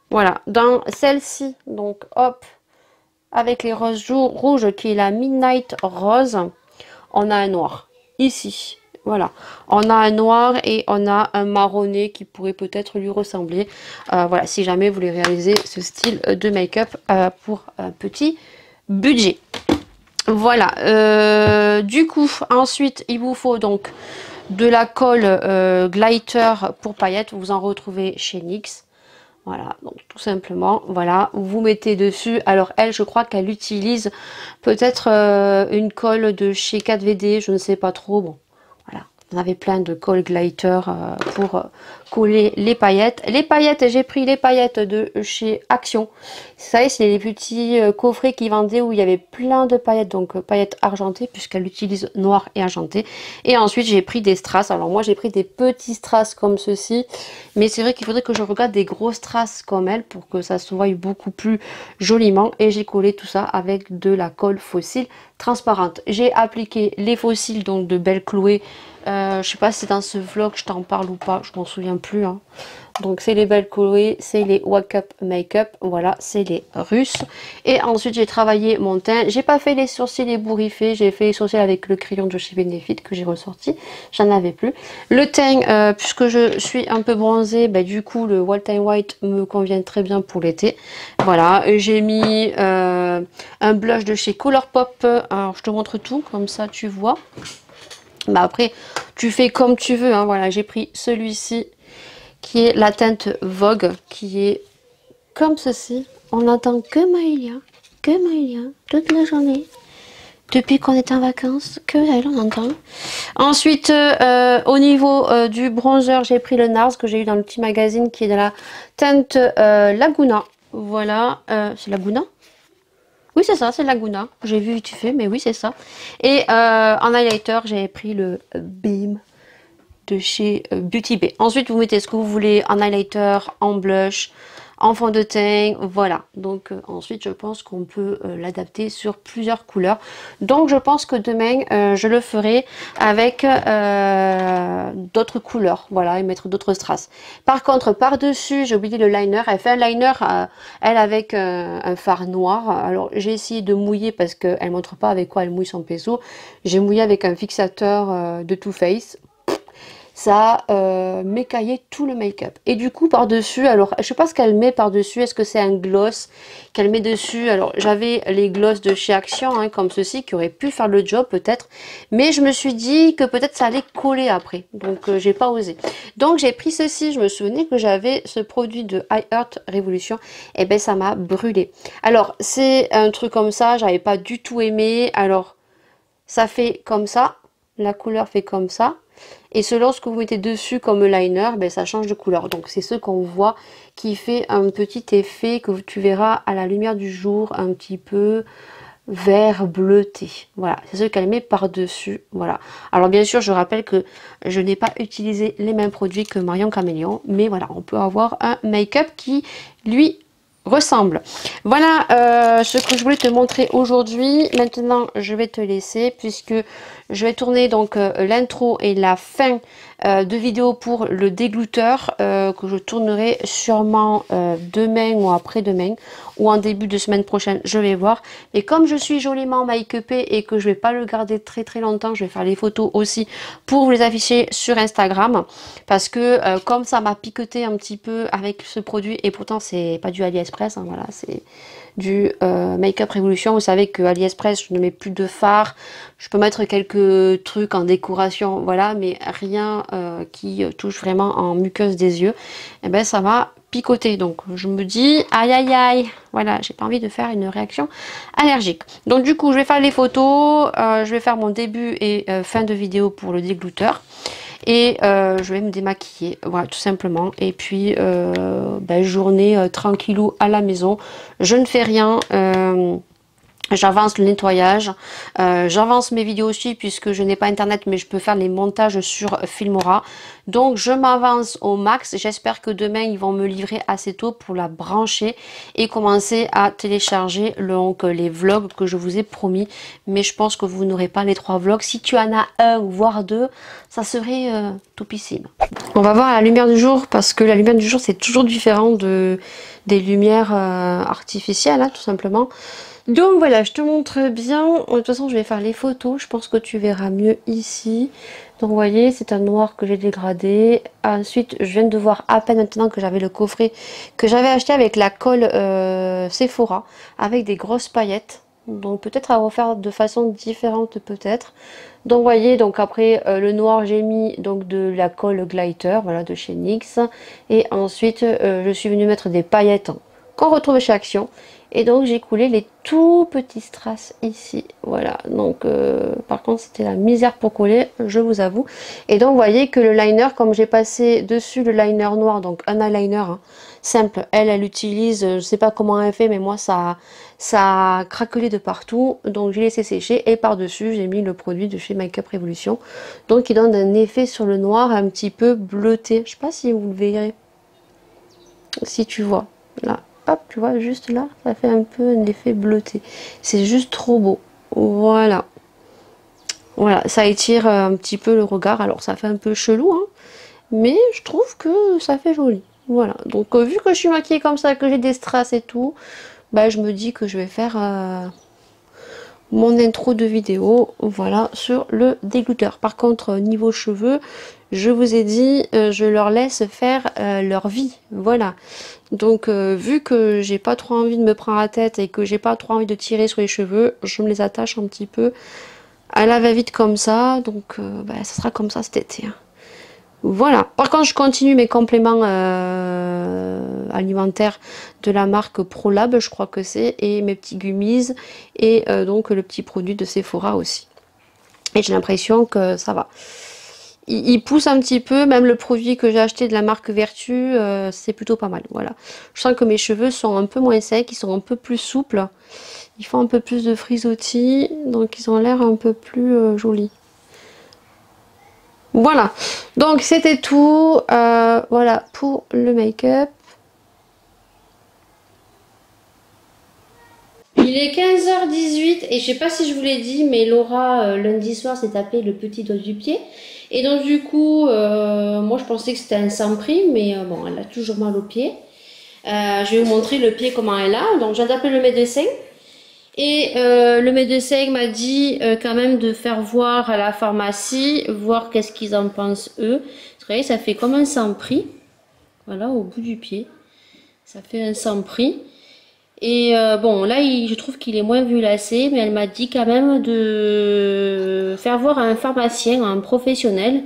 Voilà, dans celle-ci, donc hop, avec les roses rouges qui est la Midnight Rose, on a un noir. Ici, voilà, on a un noir et on a un marronné qui pourrait peut-être lui ressembler. Voilà, si jamais vous voulez réaliser ce style de make-up pour un petit budget. Voilà, du coup, ensuite, il vous faut donc de la colle glitter pour paillettes. Vous en retrouvez chez NYX. Voilà, donc tout simplement, voilà, vous mettez dessus. Alors elle, je crois qu'elle utilise peut-être une colle de chez 4VD, je ne sais pas trop. Bon, voilà, on avait plein de colle glitter pour coller les paillettes. Les paillettes, j'ai pris les paillettes de chez Action. Ça, c'est les petits coffrets qui vendaient où il y avait plein de paillettes, donc paillettes argentées puisqu'elle utilise noir et argenté. Et ensuite, j'ai pris des strass. Alors moi, j'ai pris des petits strass comme ceci, mais c'est vrai qu'il faudrait que je regarde des grosses strass comme elle pour que ça se voie beaucoup plus joliment. Et j'ai collé tout ça avec de la colle fossile transparente. J'ai appliqué les fossiles donc de Belle Chloé. Je sais pas si dans ce vlog je t'en parle ou pas, je m'en souviens plus. Hein. Donc c'est les Belle Chloé, c'est les Wake Up Makeup, voilà, c'est les Russes. Et ensuite j'ai travaillé mon teint. J'ai pas fait les sourcils ébouriffés, j'ai fait les sourcils avec le crayon de chez Benefit que j'ai ressorti. J'en avais plus. Le teint, puisque je suis un peu bronzée, bah, du coup le Wild Time White me convient très bien pour l'été. Voilà, j'ai mis un blush de chez Colourpop. Alors je te montre tout, comme ça tu vois. Bah après, tu fais comme tu veux. Hein. Voilà, j'ai pris celui-ci qui est la teinte Vogue, qui est comme ceci. On n'entend que Maëlia, toute la journée. Depuis qu'on est en vacances, que elle, on entend. Ensuite, au niveau du bronzer, j'ai pris le NARS que j'ai eu dans le petit magazine qui est de la teinte Laguna. Voilà, c'est Laguna? Oui, c'est ça, c'est Laguna. J'ai vu vite fait, mais oui, c'est ça. Et en highlighter, j'ai pris le Beam de chez Beauty Bay. Ensuite, vous mettez ce que vous voulez en highlighter, en blush, en fond de teint. Voilà. Donc, ensuite, je pense qu'on peut l'adapter sur plusieurs couleurs. Donc, je pense que demain, je le ferai avec d'autres couleurs. Voilà, et mettre d'autres strass. Par contre, par-dessus, j'ai oublié le liner. Elle fait un liner, elle, avec un fard noir. Alors, j'ai essayé de mouiller parce qu'elle ne montre pas avec quoi elle mouille son pinceau. J'ai mouillé avec un fixateur de Too Faced. Ça m'écaillait tout le make-up. Et du coup, par-dessus, alors, je sais pas ce qu'elle met par-dessus. Est-ce que c'est un gloss qu'elle met dessus? Alors, j'avais les gloss de chez Action, hein, comme ceci, qui auraient pu faire le job, peut-être. Mais je me suis dit que peut-être ça allait coller après. Donc, j'ai pas osé. Donc, j'ai pris ceci. Je me souvenais que j'avais ce produit de iHeart Revolution. Et ben, ça m'a brûlé. Alors, c'est un truc comme ça. J'avais pas du tout aimé. Alors, ça fait comme ça. La couleur fait comme ça. Et selon ce que vous mettez dessus comme liner, ben, ça change de couleur. Donc c'est ce qu'on voit qui fait un petit effet que tu verras à la lumière du jour, un petit peu vert bleuté. Voilà, c'est ce qu'elle met par-dessus. Voilà. Alors bien sûr, je rappelle que je n'ai pas utilisé les mêmes produits que Marion Caméléon. Mais voilà, on peut avoir un make-up qui, lui, ressemble. Voilà ce que je voulais te montrer aujourd'hui. Maintenant je vais te laisser puisque je vais tourner donc l'intro et la fin de vidéos pour le dégluteur que je tournerai sûrement demain ou après-demain ou en début de semaine prochaine, je vais voir. Et comme je suis joliment make-upée et que je vais pas le garder très très longtemps, je vais faire les photos aussi pour vous les afficher sur Instagram, parce que comme ça m'a piqueté un petit peu avec ce produit, et pourtant c'est pas du AliExpress, hein, voilà, c'est du Make-up Révolution. Vous savez que AliExpress, je ne mets plus de fard, je peux mettre quelques trucs en décoration, voilà, mais rien qui touche vraiment en muqueuse des yeux. Et ben ça m'a picoté, donc je me dis aïe aïe aïe, voilà, j'ai pas envie de faire une réaction allergique. Donc du coup je vais faire les photos, je vais faire mon début et fin de vidéo pour le dégluteur. Et je vais me démaquiller, voilà, tout simplement. Et puis journée tranquillou à la maison, je ne fais rien. J'avance le nettoyage, j'avance mes vidéos aussi puisque je n'ai pas internet, mais je peux faire les montages sur Filmora. Donc je m'avance au max. J'espère que demain ils vont me livrer assez tôt pour la brancher et commencer à télécharger donc les vlogs que je vous ai promis. Mais je pense que vous n'aurez pas les 3 vlogs. Si tu en as un voire 2, ça serait topissime. On va voir à la lumière du jour, parce que la lumière du jour c'est toujours différent des lumières artificielles, hein, tout simplement. Donc voilà, je te montre bien. De toute façon je vais faire les photos, je pense que tu verras mieux ici. Donc vous voyez, c'est un noir que j'ai dégradé. Ensuite je viens de voir à peine maintenant que j'avais le coffret que j'avais acheté avec la colle Sephora, avec des grosses paillettes. Donc peut-être à refaire de façon différente peut-être. Donc vous voyez, donc après le noir j'ai mis donc de la colle glitter, voilà, de chez NYX. Et ensuite je suis venue mettre des paillettes qu'on retrouve chez Action. Et donc j'ai coulé les tout petits strass ici, voilà. Donc par contre c'était la misère pour coller, je vous avoue. Et donc vous voyez que le liner, comme j'ai passé dessus le liner noir, donc un eyeliner hein, simple, elle utilise, je sais pas comment elle fait, mais moi ça a craquelé de partout. Donc j'ai laissé sécher et par dessus j'ai mis le produit de chez Make-up Révolution. Donc il donne un effet sur le noir un petit peu bleuté. Je sais pas si vous le verrez, si tu vois là. Hop, tu vois, juste là, ça fait un peu un effet bleuté. C'est juste trop beau. Voilà. Voilà, ça étire un petit peu le regard. Alors, ça fait un peu chelou, hein, mais je trouve que ça fait joli. Voilà. Donc, vu que je suis maquillée comme ça, que j'ai des strass et tout, bah, je me dis que je vais faire mon intro de vidéo, voilà, sur le dégluteur. Par contre, niveau cheveux, je vous ai dit, je leur laisse faire leur vie, voilà. Donc vu que j'ai pas trop envie de me prendre la tête et que j'ai pas trop envie de tirer sur les cheveux, je me les attache un petit peu à la va-vite comme ça. Donc ça sera comme ça cet été, hein. Voilà. Par contre, je continue mes compléments alimentaires de la marque ProLab, je crois que c'est, et mes petits gummies, et donc le petit produit de Sephora aussi. Et j'ai l'impression que ça va. Il pousse un petit peu, même le produit que j'ai acheté de la marque Vertu, c'est plutôt pas mal. Voilà. Je sens que mes cheveux sont un peu moins secs, ils sont un peu plus souples. Ils font un peu plus de frisottis, donc ils ont l'air un peu plus jolis. Voilà, donc c'était tout, voilà pour le make-up. Il est 15h18 et je sais pas si je vous l'ai dit, mais Laura lundi soir s'est tapé le petit doigt du pied. Et donc du coup, moi je pensais que c'était un sans prix, mais bon, elle a toujours mal au pied. Je vais vous montrer le pied comment elle a. Donc j'ai appelé le médecin. Et le médecin m'a dit quand même de faire voir à la pharmacie, voir qu'est-ce qu'ils en pensent eux. Vous voyez, ça fait comme un sans prix. Voilà, au bout du pied. Ça fait un sans prix. Et bon, là, je trouve qu'il est moins violacé, mais elle m'a dit quand même de faire voir à un pharmacien, à un professionnel,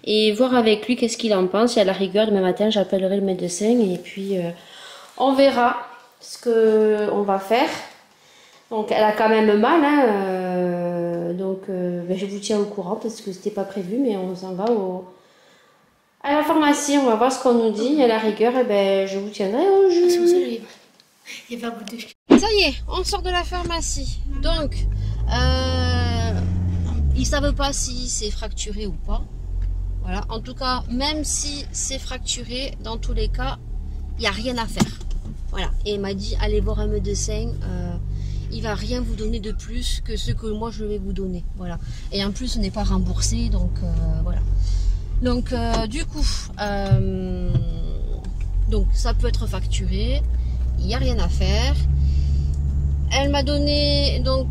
et voir avec lui qu'est-ce qu'il en pense. Et à la rigueur, demain matin, j'appellerai le médecin, et puis on verra ce qu'on va faire. Donc elle a quand même mal, hein, je vous tiens au courant parce que c'était pas prévu, mais on s'en va à la pharmacie, on va voir ce qu'on nous dit. Et à la rigueur, je vous tiendrai au jus. Il y a pas beaucoup de... Ça y est, on sort de la pharmacie. Donc, ils savent pas si c'est fracturé ou pas. Voilà, en tout cas, même si c'est fracturé, dans tous les cas, il n'y a rien à faire. Voilà, et il m'a dit, allez voir un médecin. Il va rien vous donner de plus que ce que moi je vais vous donner, voilà. Et en plus ce n'est pas remboursé, donc voilà. Donc du coup, donc ça peut être facturé, il n'y a rien à faire. Elle m'a donné donc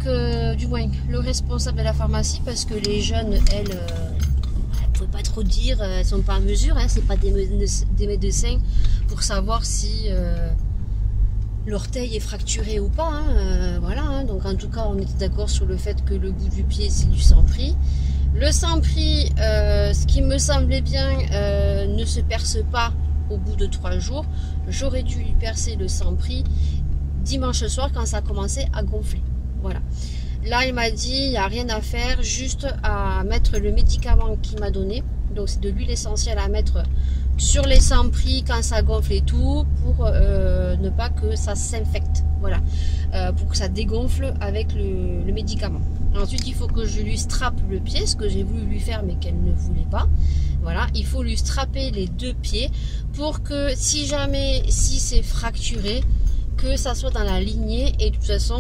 du moins le responsable de la pharmacie, parce que les jeunes, elles ne pouvaient pas trop dire, elles sont pas en mesure, hein, c'est pas des médecins pour savoir si l'orteil est fracturé ou pas, hein, voilà, hein. Donc en tout cas on était d'accord sur le fait que le bout du pied c'est du sans-prix. Le sans-prix, ce qui me semblait bien, ne se perce pas au bout de 3 jours. J'aurais dû lui percer le sans-prix dimanche soir quand ça a commencé à gonfler. Voilà. Là, il m'a dit, il n'y a rien à faire, juste à mettre le médicament qu'il m'a donné. Donc, c'est de l'huile essentielle à mettre sur les sans-prix quand ça gonfle et tout, pour ne pas que ça s'infecte. Voilà. Pour que ça dégonfle avec le médicament. Ensuite, il faut que je lui strappe le pied, ce que j'ai voulu lui faire, mais qu'elle ne voulait pas. Voilà, il faut lui strapper les 2 pieds pour que si jamais, si c'est fracturé, que ça soit dans la lignée. Et de toute façon,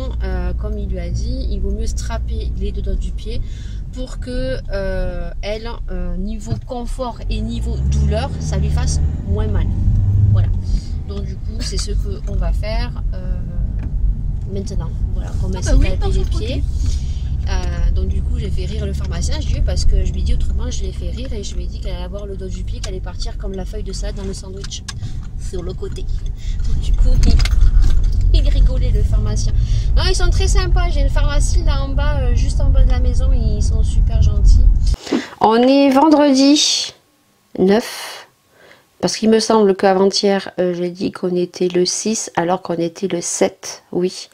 comme il lui a dit, il vaut mieux strapper les 2 doigts du pied pour que elle, niveau confort et niveau douleur, ça lui fasse moins mal. Voilà. Donc du coup, c'est ce qu'on va faire maintenant. Voilà, on va essayer de taper les pieds. Donc du coup j'ai fait rire le pharmacien, je lui ai dit, parce que je lui ai dit autrement, je l'ai fait rire et je lui ai dit qu'elle allait avoir le dos du pied, qu'elle allait partir comme la feuille de salade dans le sandwich sur le côté. Donc du coup il rigolait le pharmacien. Non, ils sont très sympas, j'ai une pharmacie là en bas, juste en bas de la maison, ils sont super gentils. On est vendredi 9. Parce qu'il me semble qu'avant-hier, j'ai dit qu'on était le 6, alors qu'on était le 7, oui.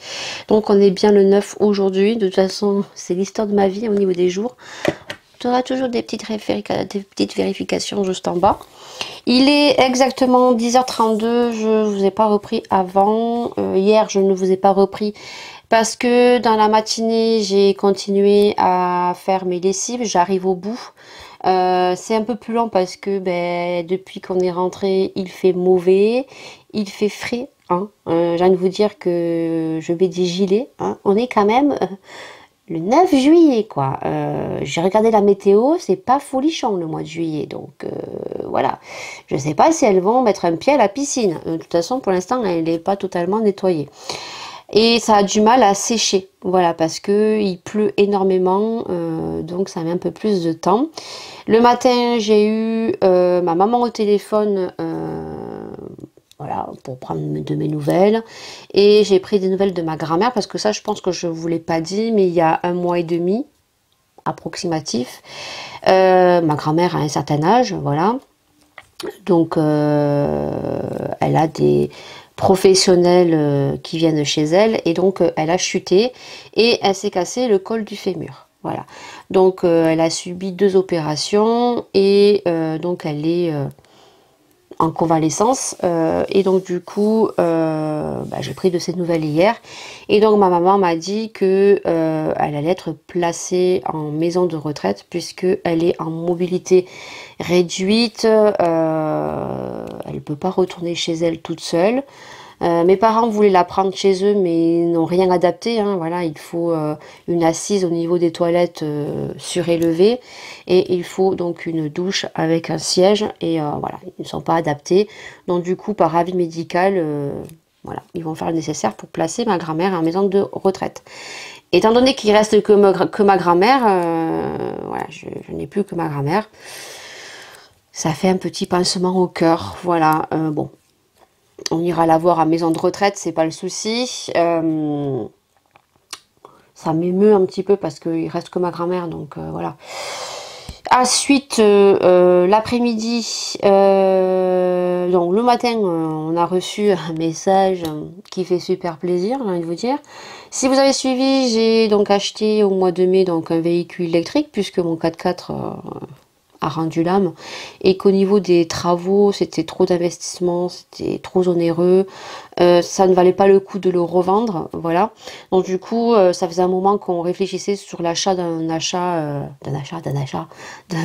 Donc on est bien le 9 aujourd'hui. De toute façon, c'est l'histoire de ma vie au niveau des jours. Tu auras toujours des petites vérifications juste en bas. Il est exactement 10h32, je ne vous ai pas repris avant. Hier, je ne vous ai pas repris parce que dans la matinée, j'ai continué à faire mes lessives. J'arrive au bout. C'est un peu plus lent parce que depuis qu'on est rentré, il fait mauvais, il fait frais. Hein. J'ai envie de vous dire que je mets des gilets. Hein. On est quand même le 9 juillet, quoi. J'ai regardé la météo, c'est pas folichon le mois de juillet. Donc voilà. Je sais pas si elles vont mettre un pied à la piscine. De toute façon, pour l'instant, elle n'est pas totalement nettoyée. Et ça a du mal à sécher, voilà, parce que il pleut énormément, donc ça met un peu plus de temps. Le matin, j'ai eu ma maman au téléphone, voilà, pour prendre de mes nouvelles. Et j'ai pris des nouvelles de ma grand-mère, parce que ça, je pense que je ne vous l'ai pas dit, mais il y a 1 mois et demi, approximatif, ma grand-mère a un certain âge, voilà. Donc, elle a des professionnels qui viennent chez elle et donc elle a chuté et elle s'est cassé le col du fémur. Voilà. Donc, elle a subi 2 opérations et donc elle est en convalescence. Et donc, du coup, j'ai pris de ses nouvelles hier. Et donc, ma maman m'a dit que elle allait être placée en maison de retraite puisque elle est en mobilité réduite. Elle ne peut pas retourner chez elle toute seule. Mes parents voulaient la prendre chez eux, mais n'ont rien adapté. Hein, voilà, il faut une assise au niveau des toilettes surélevée et il faut donc une douche avec un siège. Et voilà, ils ne sont pas adaptés. Donc du coup, par avis médical, voilà, ils vont faire le nécessaire pour placer ma grand-mère en maison de retraite. Étant donné qu'il reste que ma grand-mère, voilà, je n'ai plus que ma grand-mère. Ça fait un petit pincement au cœur. Voilà, bon. On ira la voir à maison de retraite, c'est pas le souci. Ça m'émeut un petit peu parce qu'il reste que ma grand-mère, donc voilà. Ensuite, l'après-midi, donc le matin, on a reçu un message qui fait super plaisir, j'ai envie de vous dire. Si vous avez suivi, j'ai donc acheté au mois de mai donc un véhicule électrique puisque mon 4x4 a rendu l'âme et qu'au niveau des travaux c'était trop d'investissement, c'était trop onéreux, ça ne valait pas le coup de le revendre, voilà. Donc du coup ça faisait un moment qu'on réfléchissait sur l'achat d'un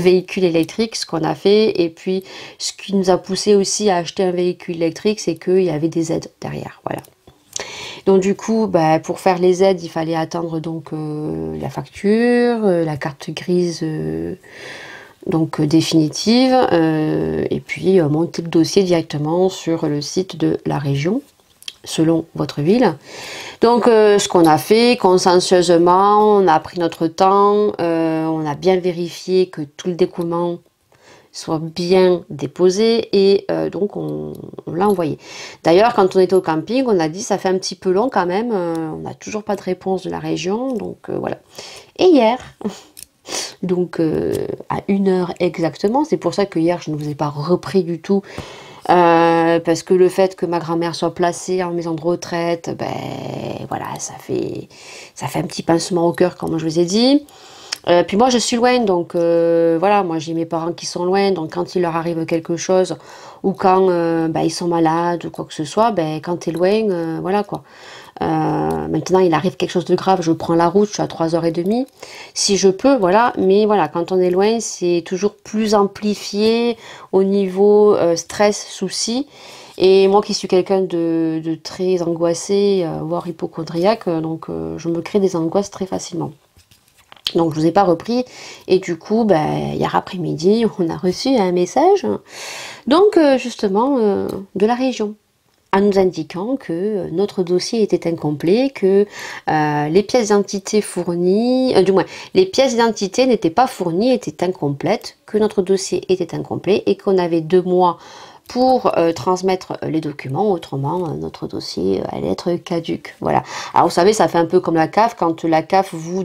véhicule électrique, ce qu'on a fait. Et puis ce qui nous a poussé aussi à acheter un véhicule électrique, c'est qu'il y avait des aides derrière, voilà. Donc du coup, pour faire les aides, il fallait attendre donc la facture, la carte grise donc définitive, et puis monter le dossier directement sur le site de la région, selon votre ville. Donc ce qu'on a fait consciencieusement, on a pris notre temps, on a bien vérifié que tout le document soit bien déposé et donc on l'a envoyé. D'ailleurs, quand on était au camping, on a dit ça fait un petit peu long quand même, on n'a toujours pas de réponse de la région, donc voilà. Et hier, donc à 1h exactement, c'est pour ça que hier je ne vous ai pas repris du tout, parce que le fait que ma grand-mère soit placée en maison de retraite, ben voilà, ça fait un petit pincement au cœur comme je vous ai dit. Puis moi je suis loin, donc voilà, moi j'ai mes parents qui sont loin, donc quand il leur arrive quelque chose, ou quand ben, ils sont malades ou quoi que ce soit, ben, quand tu es loin, voilà quoi. Maintenant il arrive quelque chose de grave, je prends la route, je suis à 3h30, si je peux, voilà, mais voilà, quand on est loin, c'est toujours plus amplifié au niveau stress, souci. Et moi qui suis quelqu'un de très angoissé, voire hypochondriaque, donc je me crée des angoisses très facilement. Donc je vous ai pas repris et du coup ben, hier après-midi on a reçu un message donc justement de la région en nous indiquant que notre dossier était incomplet, que les pièces d'identité fournies, du moins les pièces d'identité n'étaient pas fournies, étaient incomplètes, que notre dossier était incomplet et qu'on avait 2 mois pour transmettre les documents, autrement notre dossier allait être caduc. Voilà. Alors vous savez, ça fait un peu comme la CAF, quand la CAF vous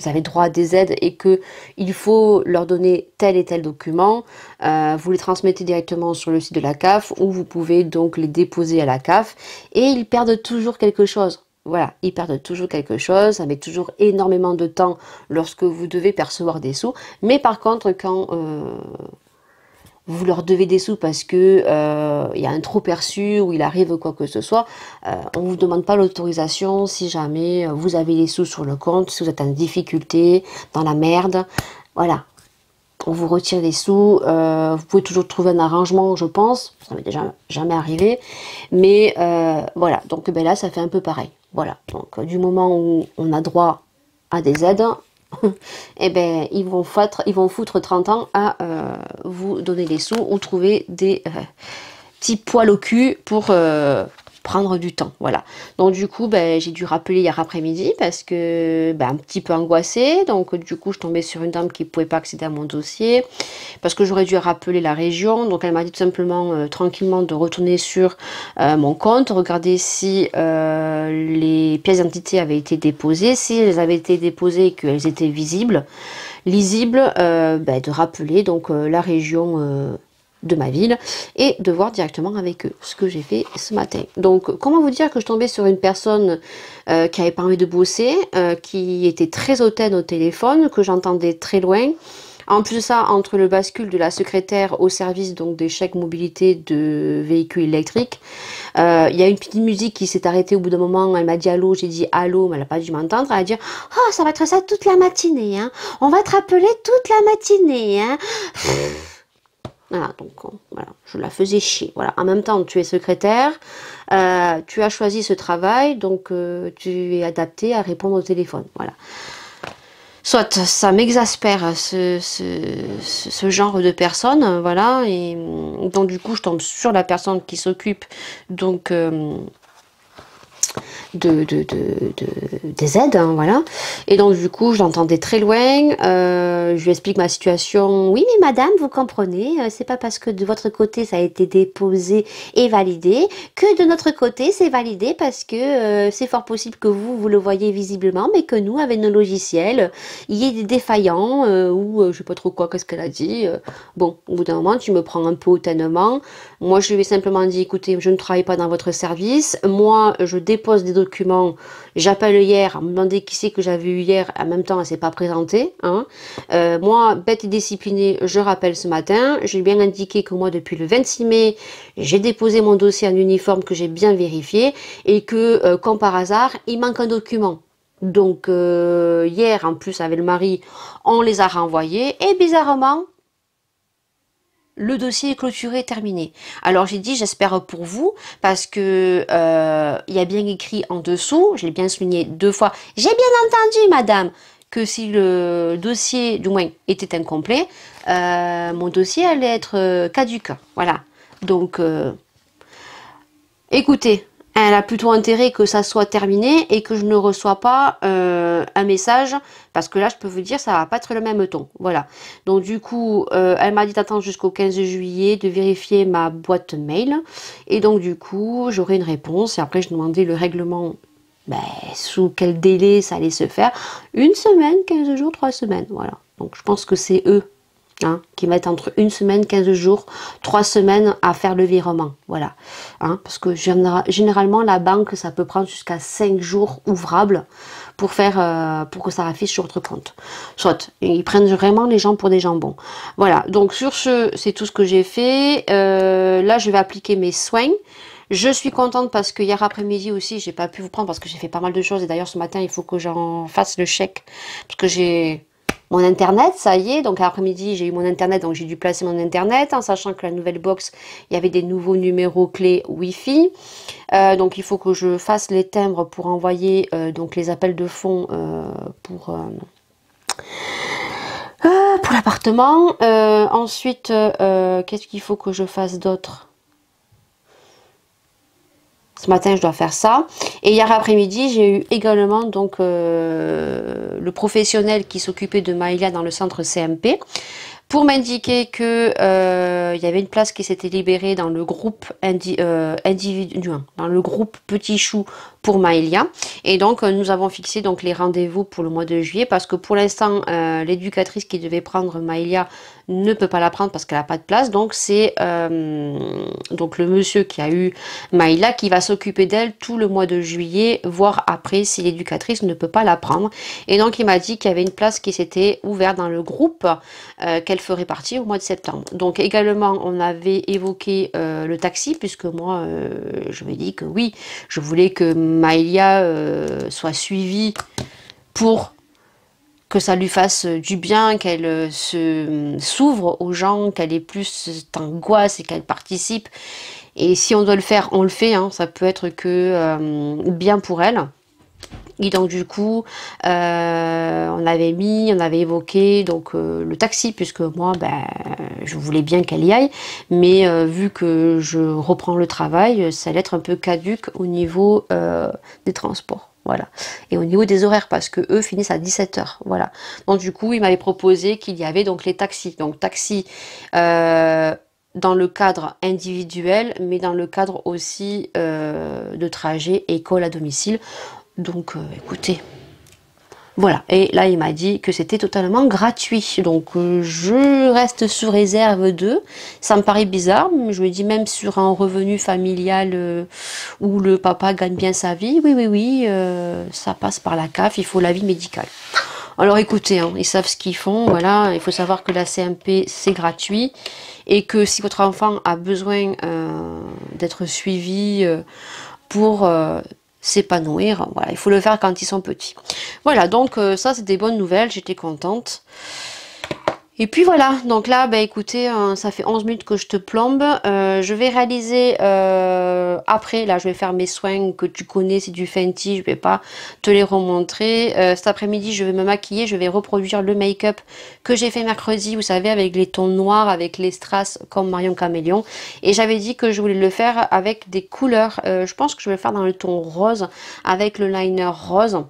avez droit à des aides et que il faut leur donner tel et tel document, vous les transmettez directement sur le site de la CAF ou vous pouvez donc les déposer à la CAF et ils perdent toujours quelque chose. Voilà, ils perdent toujours quelque chose, ça met toujours énormément de temps lorsque vous devez percevoir des sous, mais par contre quand vous leur devez des sous parce que il y a un trop perçu ou il arrive quoi que ce soit, on ne vous demande pas l'autorisation si jamais vous avez les sous sur le compte, si vous êtes en difficulté, dans la merde, voilà. On vous retire les sous, vous pouvez toujours trouver un arrangement, je pense, ça m'est déjà jamais arrivé, mais voilà, donc ben là ça fait un peu pareil, voilà, donc du moment où on a droit à des aides, eh ben, ils vont foutre 30 ans à vous donner les sous ou trouver des petits poils au cul pour prendre du temps. Voilà. Donc du coup, ben, j'ai dû rappeler hier après-midi parce que ben, un petit peu angoissée. Donc du coup, je tombais sur une dame qui ne pouvait pas accéder à mon dossier parce que j'aurais dû rappeler la région. Donc elle m'a dit tout simplement tranquillement de retourner sur mon compte, regarder si les pièces d'identité avaient été déposées. Si elles avaient été déposées et qu'elles étaient visibles, lisibles, ben, de rappeler donc la région de ma ville et de voir directement avec eux, ce que j'ai fait ce matin. Donc comment vous dire que je tombais sur une personne qui avait pas envie de bosser, qui était très hautaine au téléphone, que j'entendais très loin. En plus de ça, entre le bascule de la secrétaire au service donc des chèques mobilité de véhicules électriques, il y a une petite musique qui s'est arrêtée au bout d'un moment. Elle m'a dit allô, j'ai dit allô, mais elle n'a pas dû m'entendre. Elle a dit oh, ça va être ça toute la matinée, hein. On va te rappeler toute la matinée, hein. Voilà, donc voilà, je la faisais chier. Voilà, en même temps, tu es secrétaire, tu as choisi ce travail, donc tu es adapté à répondre au téléphone. Voilà. Soit ça m'exaspère ce genre de personnes, voilà, et donc du coup je tombe sur la personne qui s'occupe donc des aides, hein, voilà. Et donc du coup je l'entendais très loin, je lui explique ma situation. Oui mais madame, vous comprenez, c'est pas parce que de votre côté ça a été déposé et validé que de notre côté c'est validé, parce que c'est fort possible que vous le voyez visiblement, mais que nous avec nos logiciels il y ait des défaillants ou je sais pas trop quoi, qu'est-ce qu'elle a dit. Bon, au bout d'un moment tu me prends un peu hautainement. Moi je lui ai simplement dit écoutez, je ne travaille pas dans votre service, moi je dépose des documents, j'appelle hier à me demander qui c'est que j'avais eu hier, en même temps elle s'est pas présentée, hein. Moi bête et disciplinée, je rappelle ce matin, j'ai bien indiqué que moi depuis le 26 mai j'ai déposé mon dossier en uniforme, que j'ai bien vérifié et que comme par hasard il manque un document. Donc hier en plus avec le mari on les a renvoyés et bizarrement le dossier est clôturé, terminé. Alors j'ai dit j'espère pour vous, parce que il y a bien écrit en dessous, je l'ai bien souligné 2 fois, j'ai bien entendu madame, que si le dossier, du moins, était incomplet, mon dossier allait être caduque. Voilà. Donc, écoutez, elle a plutôt intérêt que ça soit terminé et que je ne reçois pas un message, parce que là, je peux vous dire, ça va pas être le même ton. Voilà. Donc, du coup, elle m'a dit d'attendre jusqu'au 15 juillet, de vérifier ma boîte mail. Et donc, du coup, j'aurai une réponse. Et après, je demandais le règlement, ben, sous quel délai ça allait se faire. Une semaine, 15 jours, 3 semaines. Voilà. Donc, je pense que c'est eux. Hein, qui mettent entre une semaine, 15 jours, 3 semaines à faire le virement. Voilà. Hein, parce que généralement, la banque, ça peut prendre jusqu'à 5 jours ouvrables pour faire pour que ça affiche sur votre compte. Soit, ils prennent vraiment les gens pour des jambons. Voilà. Donc, sur ce, c'est tout ce que j'ai fait. Là, je vais appliquer mes soins. Je suis contente parce que hier après-midi aussi, j'ai pas pu vous prendre parce que j'ai fait pas mal de choses. Et d'ailleurs, ce matin, il faut que j'en fasse le chèque. Parce que j'ai mon internet, ça y est, donc après-midi j'ai eu mon internet, donc j'ai dû placer mon internet, en sachant que la nouvelle box, il y avait des nouveaux numéros clés Wi-Fi. Donc il faut que je fasse les timbres pour envoyer donc les appels de fonds pour l'appartement. Ensuite, qu'est-ce qu'il faut que je fasse d'autre? Ce matin, je dois faire ça. Et hier après-midi, j'ai eu également donc le professionnel qui s'occupait de Maïlia dans le centre CMP pour m'indiquer que il y avait une place qui s'était libérée dans le groupe individuel, dans le groupe Petit Chou pour Maëlia. Et donc nous avons fixé donc les rendez-vous pour le mois de juillet, parce que pour l'instant l'éducatrice qui devait prendre Maëlia ne peut pas la prendre parce qu'elle n'a pas de place. Donc c'est donc le monsieur qui a eu Maëlia qui va s'occuper d'elle tout le mois de juillet, voire après si l'éducatrice ne peut pas la prendre. Et donc il m'a dit qu'il y avait une place qui s'était ouverte dans le groupe qu'elle ferait partie au mois de septembre. Donc également on avait évoqué le taxi, puisque moi je me dis que oui, je voulais que Maëlia soit suivie pour que ça lui fasse du bien, qu'elle s'ouvre aux gens, qu'elle ait plus d'angoisse et qu'elle participe. Et si on doit le faire, on le fait, hein, ça peut être que bien pour elle. Et donc du coup, on avait évoqué donc le taxi, puisque moi, ben, je voulais bien qu'elle y aille, mais vu que je reprends le travail, ça allait être un peu caduque au niveau des transports. Voilà. Et au niveau des horaires, parce que eux finissent à 17 h. Voilà. Donc du coup, il m'avait proposé qu'il y avait donc les taxis. Donc taxi dans le cadre individuel, mais dans le cadre aussi de trajet école à domicile. Donc écoutez, voilà. Et là il m'a dit que c'était totalement gratuit. Donc je reste sous réserve de. Ça me paraît bizarre, mais je me dis, même sur un revenu familial où le papa gagne bien sa vie, oui, ça passe par la CAF, il faut l'avis médical. Alors écoutez, hein, ils savent ce qu'ils font, voilà. Il faut savoir que la CMP c'est gratuit, et que si votre enfant a besoin d'être suivi pour s'épanouir, voilà, il faut le faire quand ils sont petits. Voilà, donc ça c'est des bonnes nouvelles, j'étais contente. Et puis voilà, donc là, bah écoutez, ça fait 11 minutes que je te plombe. Je vais réaliser après, là je vais faire mes soins que tu connais, c'est du Fenty, je vais pas te les remontrer. Cet après-midi, je vais me maquiller, je vais reproduire le make-up que j'ai fait mercredi, vous savez, avec les tons noirs, avec les strass comme Marion Caméléon. Et j'avais dit que je voulais le faire avec des couleurs. Je pense que je vais le faire dans le ton rose, avec le liner rose.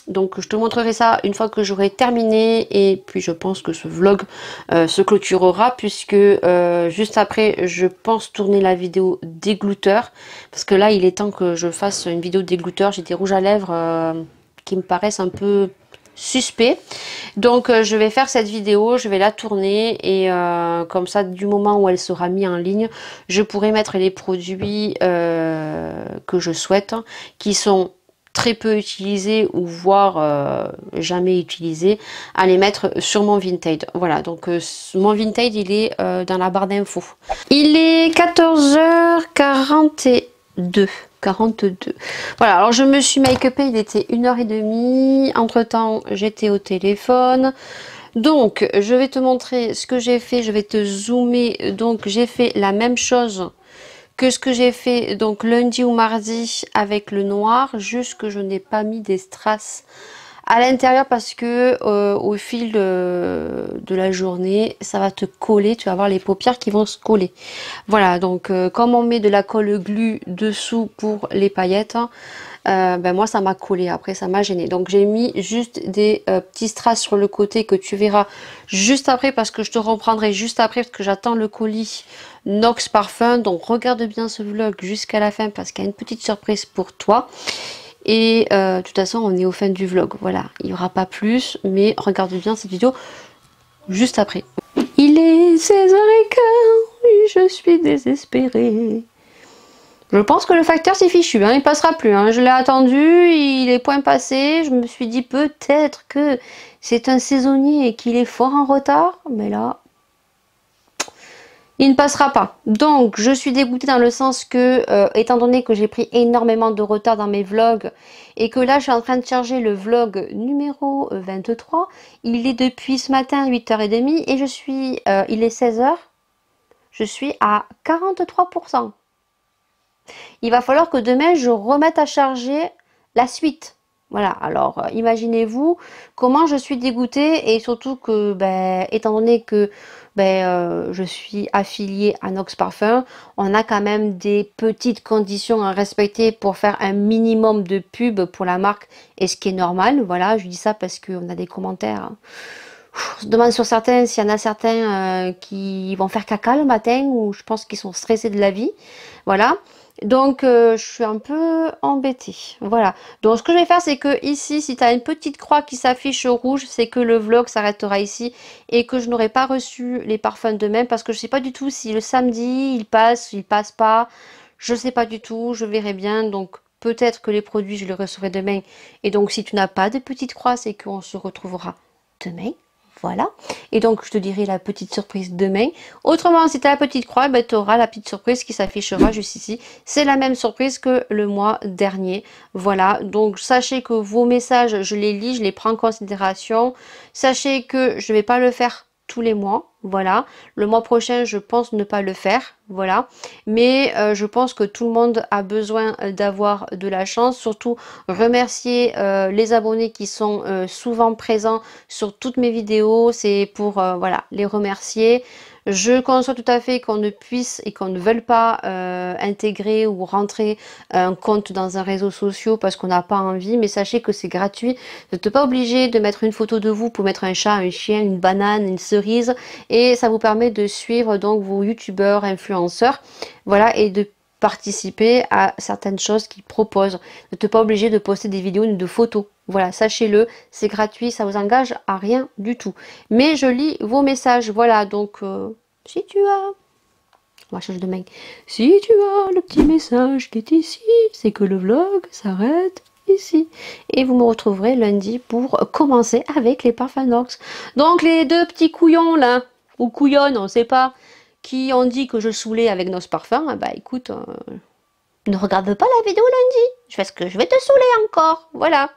Donc je te montrerai ça une fois que j'aurai terminé, et puis je pense que ce vlog se clôturera, puisque juste après je pense tourner la vidéo dégoûteur, parce que là il est temps que je fasse une vidéo dégoûteur. J'ai des rouges à lèvres qui me paraissent un peu suspects, donc je vais faire cette vidéo, je vais la tourner, et comme ça du moment où elle sera mise en ligne, je pourrai mettre les produits que je souhaite, qui sont très peu utilisés, ou voire jamais utilisés, à les mettre sur mon Vinted. Voilà, donc mon Vinted il est dans la barre d'infos. Il est 14h42. 42. Voilà, alors je me suis make-upée, il était 1h30. Entre temps j'étais au téléphone. Donc je vais te montrer ce que j'ai fait, je vais te zoomer. Donc j'ai fait la même chose que ce que j'ai fait donc lundi ou mardi avec le noir, juste que je n'ai pas mis des strass à l'intérieur parce que au fil de la journée, ça va te coller, tu vas avoir les paupières qui vont se coller. Voilà, donc comme on met de la colle glue dessous pour les paillettes, ben moi ça m'a collé, après ça m'a gêné. Donc j'ai mis juste des petits strass sur le côté que tu verras juste après parce que je te reprendrai juste après parce que j'attends le colis Nox Parfum. Donc regarde bien ce vlog jusqu'à la fin parce qu'il y a une petite surprise pour toi. Et de toute façon on est au fin du vlog, voilà, il n'y aura pas plus, mais regarde bien cette vidéo juste après. Il est 16h15, je suis désespérée. Je pense que le facteur c'est fichu, hein, il passera plus. Hein. Je l'ai attendu, il est point passé. Je me suis dit peut-être que c'est un saisonnier et qu'il est fort en retard. Mais là, il ne passera pas. Donc je suis dégoûtée dans le sens que, étant donné que j'ai pris énormément de retard dans mes vlogs et que là je suis en train de charger le vlog numéro 23. Il est depuis ce matin 8h30 et je suis, il est 16h. Je suis à 43%. Il va falloir que demain je remette à charger la suite. Voilà, alors imaginez-vous comment je suis dégoûtée et surtout que, ben, étant donné que je suis affiliée à Nox Parfum, on a quand même des petites conditions à respecter pour faire un minimum de pub pour la marque et ce qui est normal. Voilà, je dis ça parce qu'on a des commentaires. Hein. On se demande sur certains s'il y en a certains qui vont faire caca le matin ou je pense qu'ils sont stressés de la vie. Voilà. Donc je suis un peu embêtée. Voilà. Donc ce que je vais faire c'est que ici si tu as une petite croix qui s'affiche au rouge, c'est que le vlog s'arrêtera ici et que je n'aurai pas reçu les parfums demain parce que je sais pas du tout si le samedi il passe pas. Je sais pas du tout, je verrai bien. Donc peut-être que les produits je les recevrai demain et donc si tu n'as pas de petite croix c'est qu'on se retrouvera demain. Voilà. Et donc, je te dirai la petite surprise demain. Autrement, si tu as la petite croix, ben, tu auras la petite surprise qui s'affichera juste ici. C'est la même surprise que le mois dernier. Voilà. Donc, sachez que vos messages, je les lis, je les prends en considération. Sachez que je ne vais pas le faire tous les mois. Voilà. Le mois prochain, je pense ne pas le faire. Voilà. Mais je pense que tout le monde a besoin d'avoir de la chance. Surtout, remercier les abonnés qui sont souvent présents sur toutes mes vidéos. C'est pour voilà, les remercier. Je conçois tout à fait qu'on ne puisse et qu'on ne veuille pas intégrer ou rentrer un compte dans un réseau social parce qu'on n'a pas envie, mais sachez que c'est gratuit. Vous n'êtes pas obligé de mettre une photo de vous pour mettre un chat, un chien, une banane, une cerise et ça vous permet de suivre donc vos youtubeurs, influenceurs, voilà, et de participer à certaines choses qu'ils proposent. Vous n'êtes pas obligé de poster des vidéos ni de photos. Voilà, sachez-le, c'est gratuit, ça vous engage à rien du tout. Mais je lis vos messages, voilà, donc si tu as... On va changer de main. Si tu as le petit message qui est ici, c'est que le vlog s'arrête ici. Et vous me retrouverez lundi pour commencer avec les parfums Nox. Donc les deux petits couillons là, ou couillonnes, on ne sait pas, qui ont dit que je saoulais avec Nox Parfum, bah écoute... ne regarde pas la vidéo lundi, parce que je vais te saouler encore, voilà.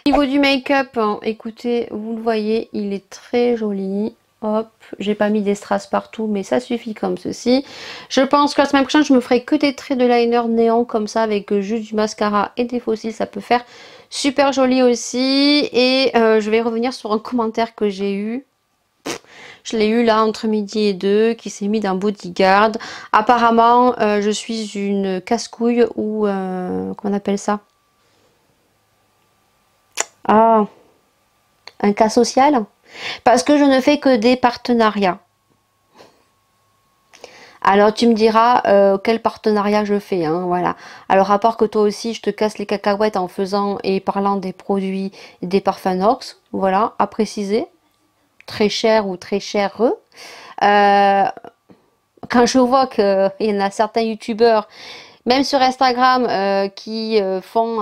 Au niveau du make-up, hein, écoutez, vous le voyez, il est très joli. Hop, j'ai pas mis des strass partout, mais ça suffit comme ceci. Je pense que la semaine prochaine, je me ferai que des traits de liner néant comme ça, avec juste du mascara et des fossiles, ça peut faire super joli aussi. Et je vais revenir sur un commentaire que j'ai eu. Je l'ai eu là entre midi et 2 qui s'est mis dans Bodyguard. Apparemment, je suis une casse-couille ou... comment on appelle ça? Ah, un cas social? Parce que je ne fais que des partenariats. Alors tu me diras quel partenariat je fais, hein, voilà. Alors à part que toi aussi je te casse les cacahuètes en faisant et parlant des produits des parfums Nox, voilà, à préciser. Très cher ou très cher. Quand je vois qu'il y en a certains youtubeurs, même sur Instagram, qui font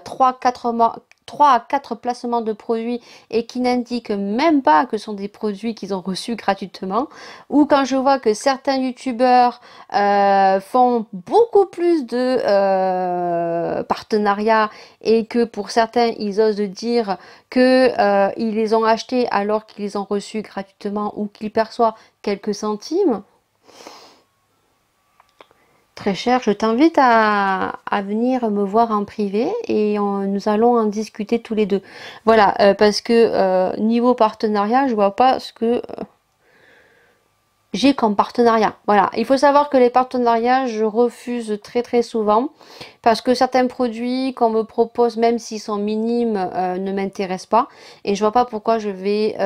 3 à 4 placements de produits et qui n'indiquent même pas que ce sont des produits qu'ils ont reçus gratuitement, ou quand je vois que certains youtubeurs font beaucoup plus de partenariats et que pour certains ils osent dire que ils les ont achetés alors qu'ils les ont reçus gratuitement ou qu'ils perçoivent quelques centimes. Très cher, je t'invite à venir me voir en privé et nous allons en discuter tous les deux. Voilà, parce que niveau partenariat, je vois pas ce que j'ai comme partenariat. Voilà, il faut savoir que les partenariats, je refuse très très souvent parce que certains produits qu'on me propose, même s'ils sont minimes, ne m'intéressent pas et je vois pas pourquoi je vais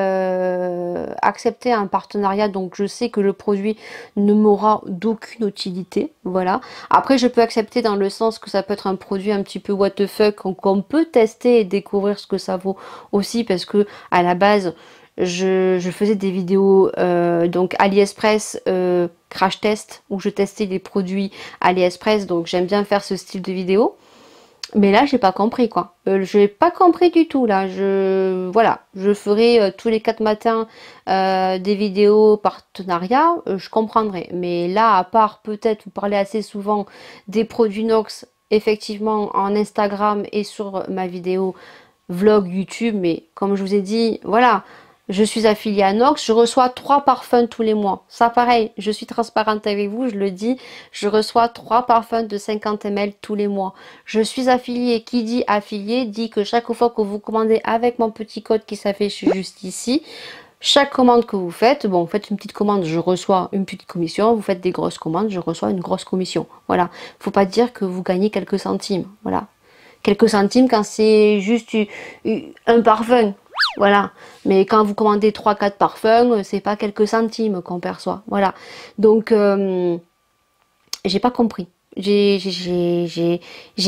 accepter un partenariat. Donc je sais que le produit ne m'aura d'aucune utilité. Voilà. Après, je peux accepter dans le sens que ça peut être un produit un petit peu what the fuck qu'on peut tester et découvrir ce que ça vaut aussi parce que à la base je faisais des vidéos donc AliExpress crash test où je testais les produits AliExpress, donc j'aime bien faire ce style de vidéo. Mais là, j'ai pas compris quoi. J'ai pas compris du tout là. Voilà, je ferai tous les 4 matins des vidéos partenariat, je comprendrai. Mais là, à part peut-être vous parler assez souvent des produits Nox, effectivement en Instagram et sur ma vidéo vlog YouTube, mais comme je vous ai dit, voilà, je suis affiliée à Nox, je reçois 3 parfums tous les mois. Ça pareil, je suis transparente avec vous, je le dis, je reçois 3 parfums de 50 ml tous les mois. Je suis affiliée, qui dit affiliée dit que chaque fois que vous commandez avec mon petit code qui s'affiche juste ici, chaque commande que vous faites, bon, vous faites une petite commande, je reçois une petite commission, vous faites des grosses commandes, je reçois une grosse commission. Voilà, faut pas dire que vous gagnez quelques centimes, voilà. Quelques centimes quand c'est juste un parfum. Voilà. Mais quand vous commandez 3-4 parfums, c'est pas quelques centimes qu'on perçoit. Voilà. Donc, j'ai pas compris. J'ai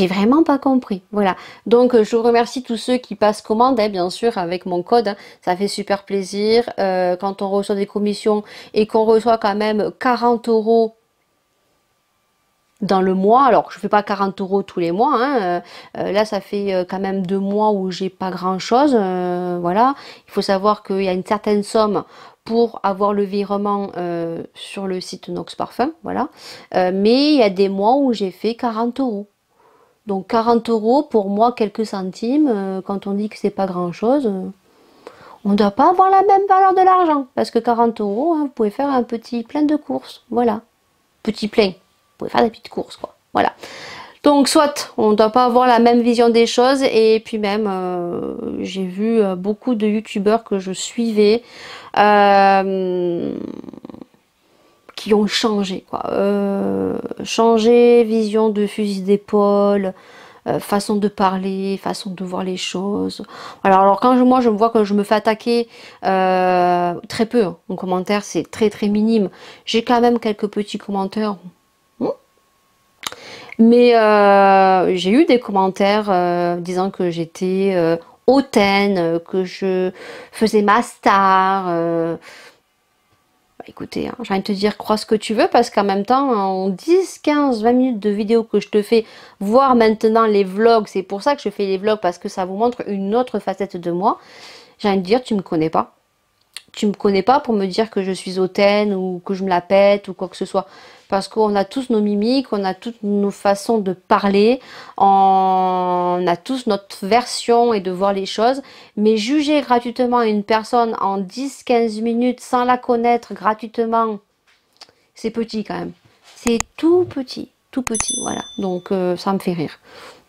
vraiment pas compris. Voilà. Donc, je vous remercie tous ceux qui passent commande, hein, bien sûr, avec mon code. Hein. Ça fait super plaisir. Quand on reçoit des commissions et qu'on reçoit quand même 40 euros dans le mois. Alors je fais pas 40 euros tous les mois, hein. Là ça fait quand même 2 mois où j'ai pas grand chose, voilà. Il faut savoir qu'il y a une certaine somme pour avoir le virement sur le site Nox Parfum, voilà. Mais il y a des mois où j'ai fait 40 euros. Donc 40 euros pour moi quelques centimes, quand on dit que c'est pas grand chose, on ne doit pas avoir la même valeur de l'argent, parce que 40 euros, hein, vous pouvez faire un petit plein de courses, voilà. Petit plein. Vous pouvez faire des petites courses, quoi. Voilà. Donc, soit on ne doit pas avoir la même vision des choses. Et puis même, j'ai vu beaucoup de youtubeurs que je suivais qui ont changé, quoi. Changé, vision de fusil d'épaule, façon de parler, façon de voir les choses. Alors quand moi je me vois que je me fais attaquer très peu, hein, en commentaire, c'est très très minime. J'ai quand même quelques petits commentaires. Mais j'ai eu des commentaires disant que j'étais hautaine, que je faisais ma star. Bah, écoutez, hein, j'ai envie de te dire, crois ce que tu veux, parce qu'en même temps, en 10, 15, 20 minutes de vidéo que je te fais, voir maintenant les vlogs, c'est pour ça que je fais les vlogs, parce que ça vous montre une autre facette de moi. J'ai envie de dire, tu me connais pas. Tu me connais pas pour me dire que je suis hautaine ou que je me la pète ou quoi que ce soit. Parce qu'on a tous nos mimiques, on a toutes nos façons de parler, on a tous notre version et de voir les choses. Mais juger gratuitement une personne en 10-15 minutes sans la connaître gratuitement, c'est petit quand même. C'est tout petit, voilà. Donc ça me fait rire.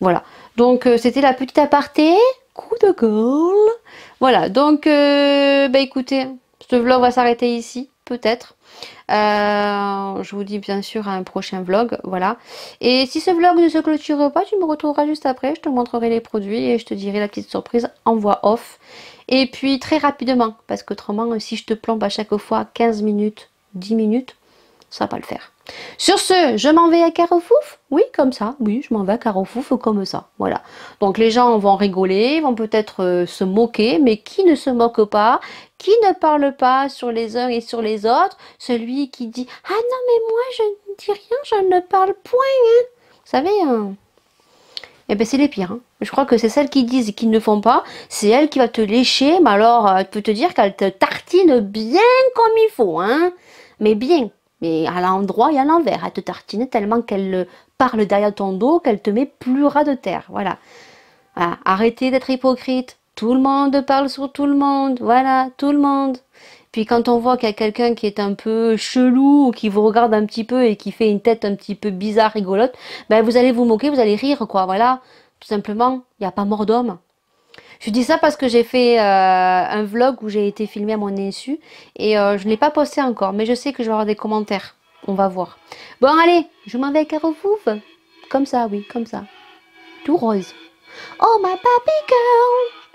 Voilà. Donc c'était la petite aparté. Coup de gueule. Voilà, donc bah écoutez, ce vlog va s'arrêter ici, peut-être. Je vous dis bien sûr à un prochain vlog, voilà. Et si ce vlog ne se clôture pas, tu me retrouveras juste après, je te montrerai les produits et je te dirai la petite surprise en voix off. Et puis très rapidement, parce qu'autrement, si je te plombe à chaque fois 15 minutes, 10 minutes, ça va pas le faire. Sur ce, je m'en vais à Carofouf. Oui, comme ça. Oui, je m'en vais à Carofouf comme ça. Voilà. Donc les gens vont rigoler, vont peut-être se moquer, mais qui ne se moque pas, qui ne parle pas sur les uns et sur les autres, celui qui dit « Ah non, mais moi, je ne dis rien, je ne parle point. Hein. » Vous savez, eh ben c'est les pires. Hein. Je crois que c'est celles qui disent et qui ne font pas, c'est elle qui va te lécher, mais alors, elle peut te dire qu'elle te tartine bien comme il faut. Hein. Mais bien. Mais à l'endroit et à l'envers, elle te tartine tellement qu'elle parle derrière ton dos qu'elle te met plus ras de terre. Voilà. Voilà. Arrêtez d'être hypocrite. Tout le monde parle sur tout le monde. Voilà, tout le monde. Puis quand on voit qu'il y a quelqu'un qui est un peu chelou ou qui vous regarde un petit peu et qui fait une tête un petit peu bizarre, rigolote, ben vous allez vous moquer, vous allez rire, quoi. Voilà, tout simplement, il n'y a pas mort d'homme. Je dis ça parce que j'ai fait un vlog où j'ai été filmée à mon insu et je ne l'ai pas posté encore, mais je sais que je vais avoir des commentaires. On va voir. Bon, allez, je m'en vais à Carrefour. Comme ça, oui, comme ça. Tout rose. Oh, ma baby girl.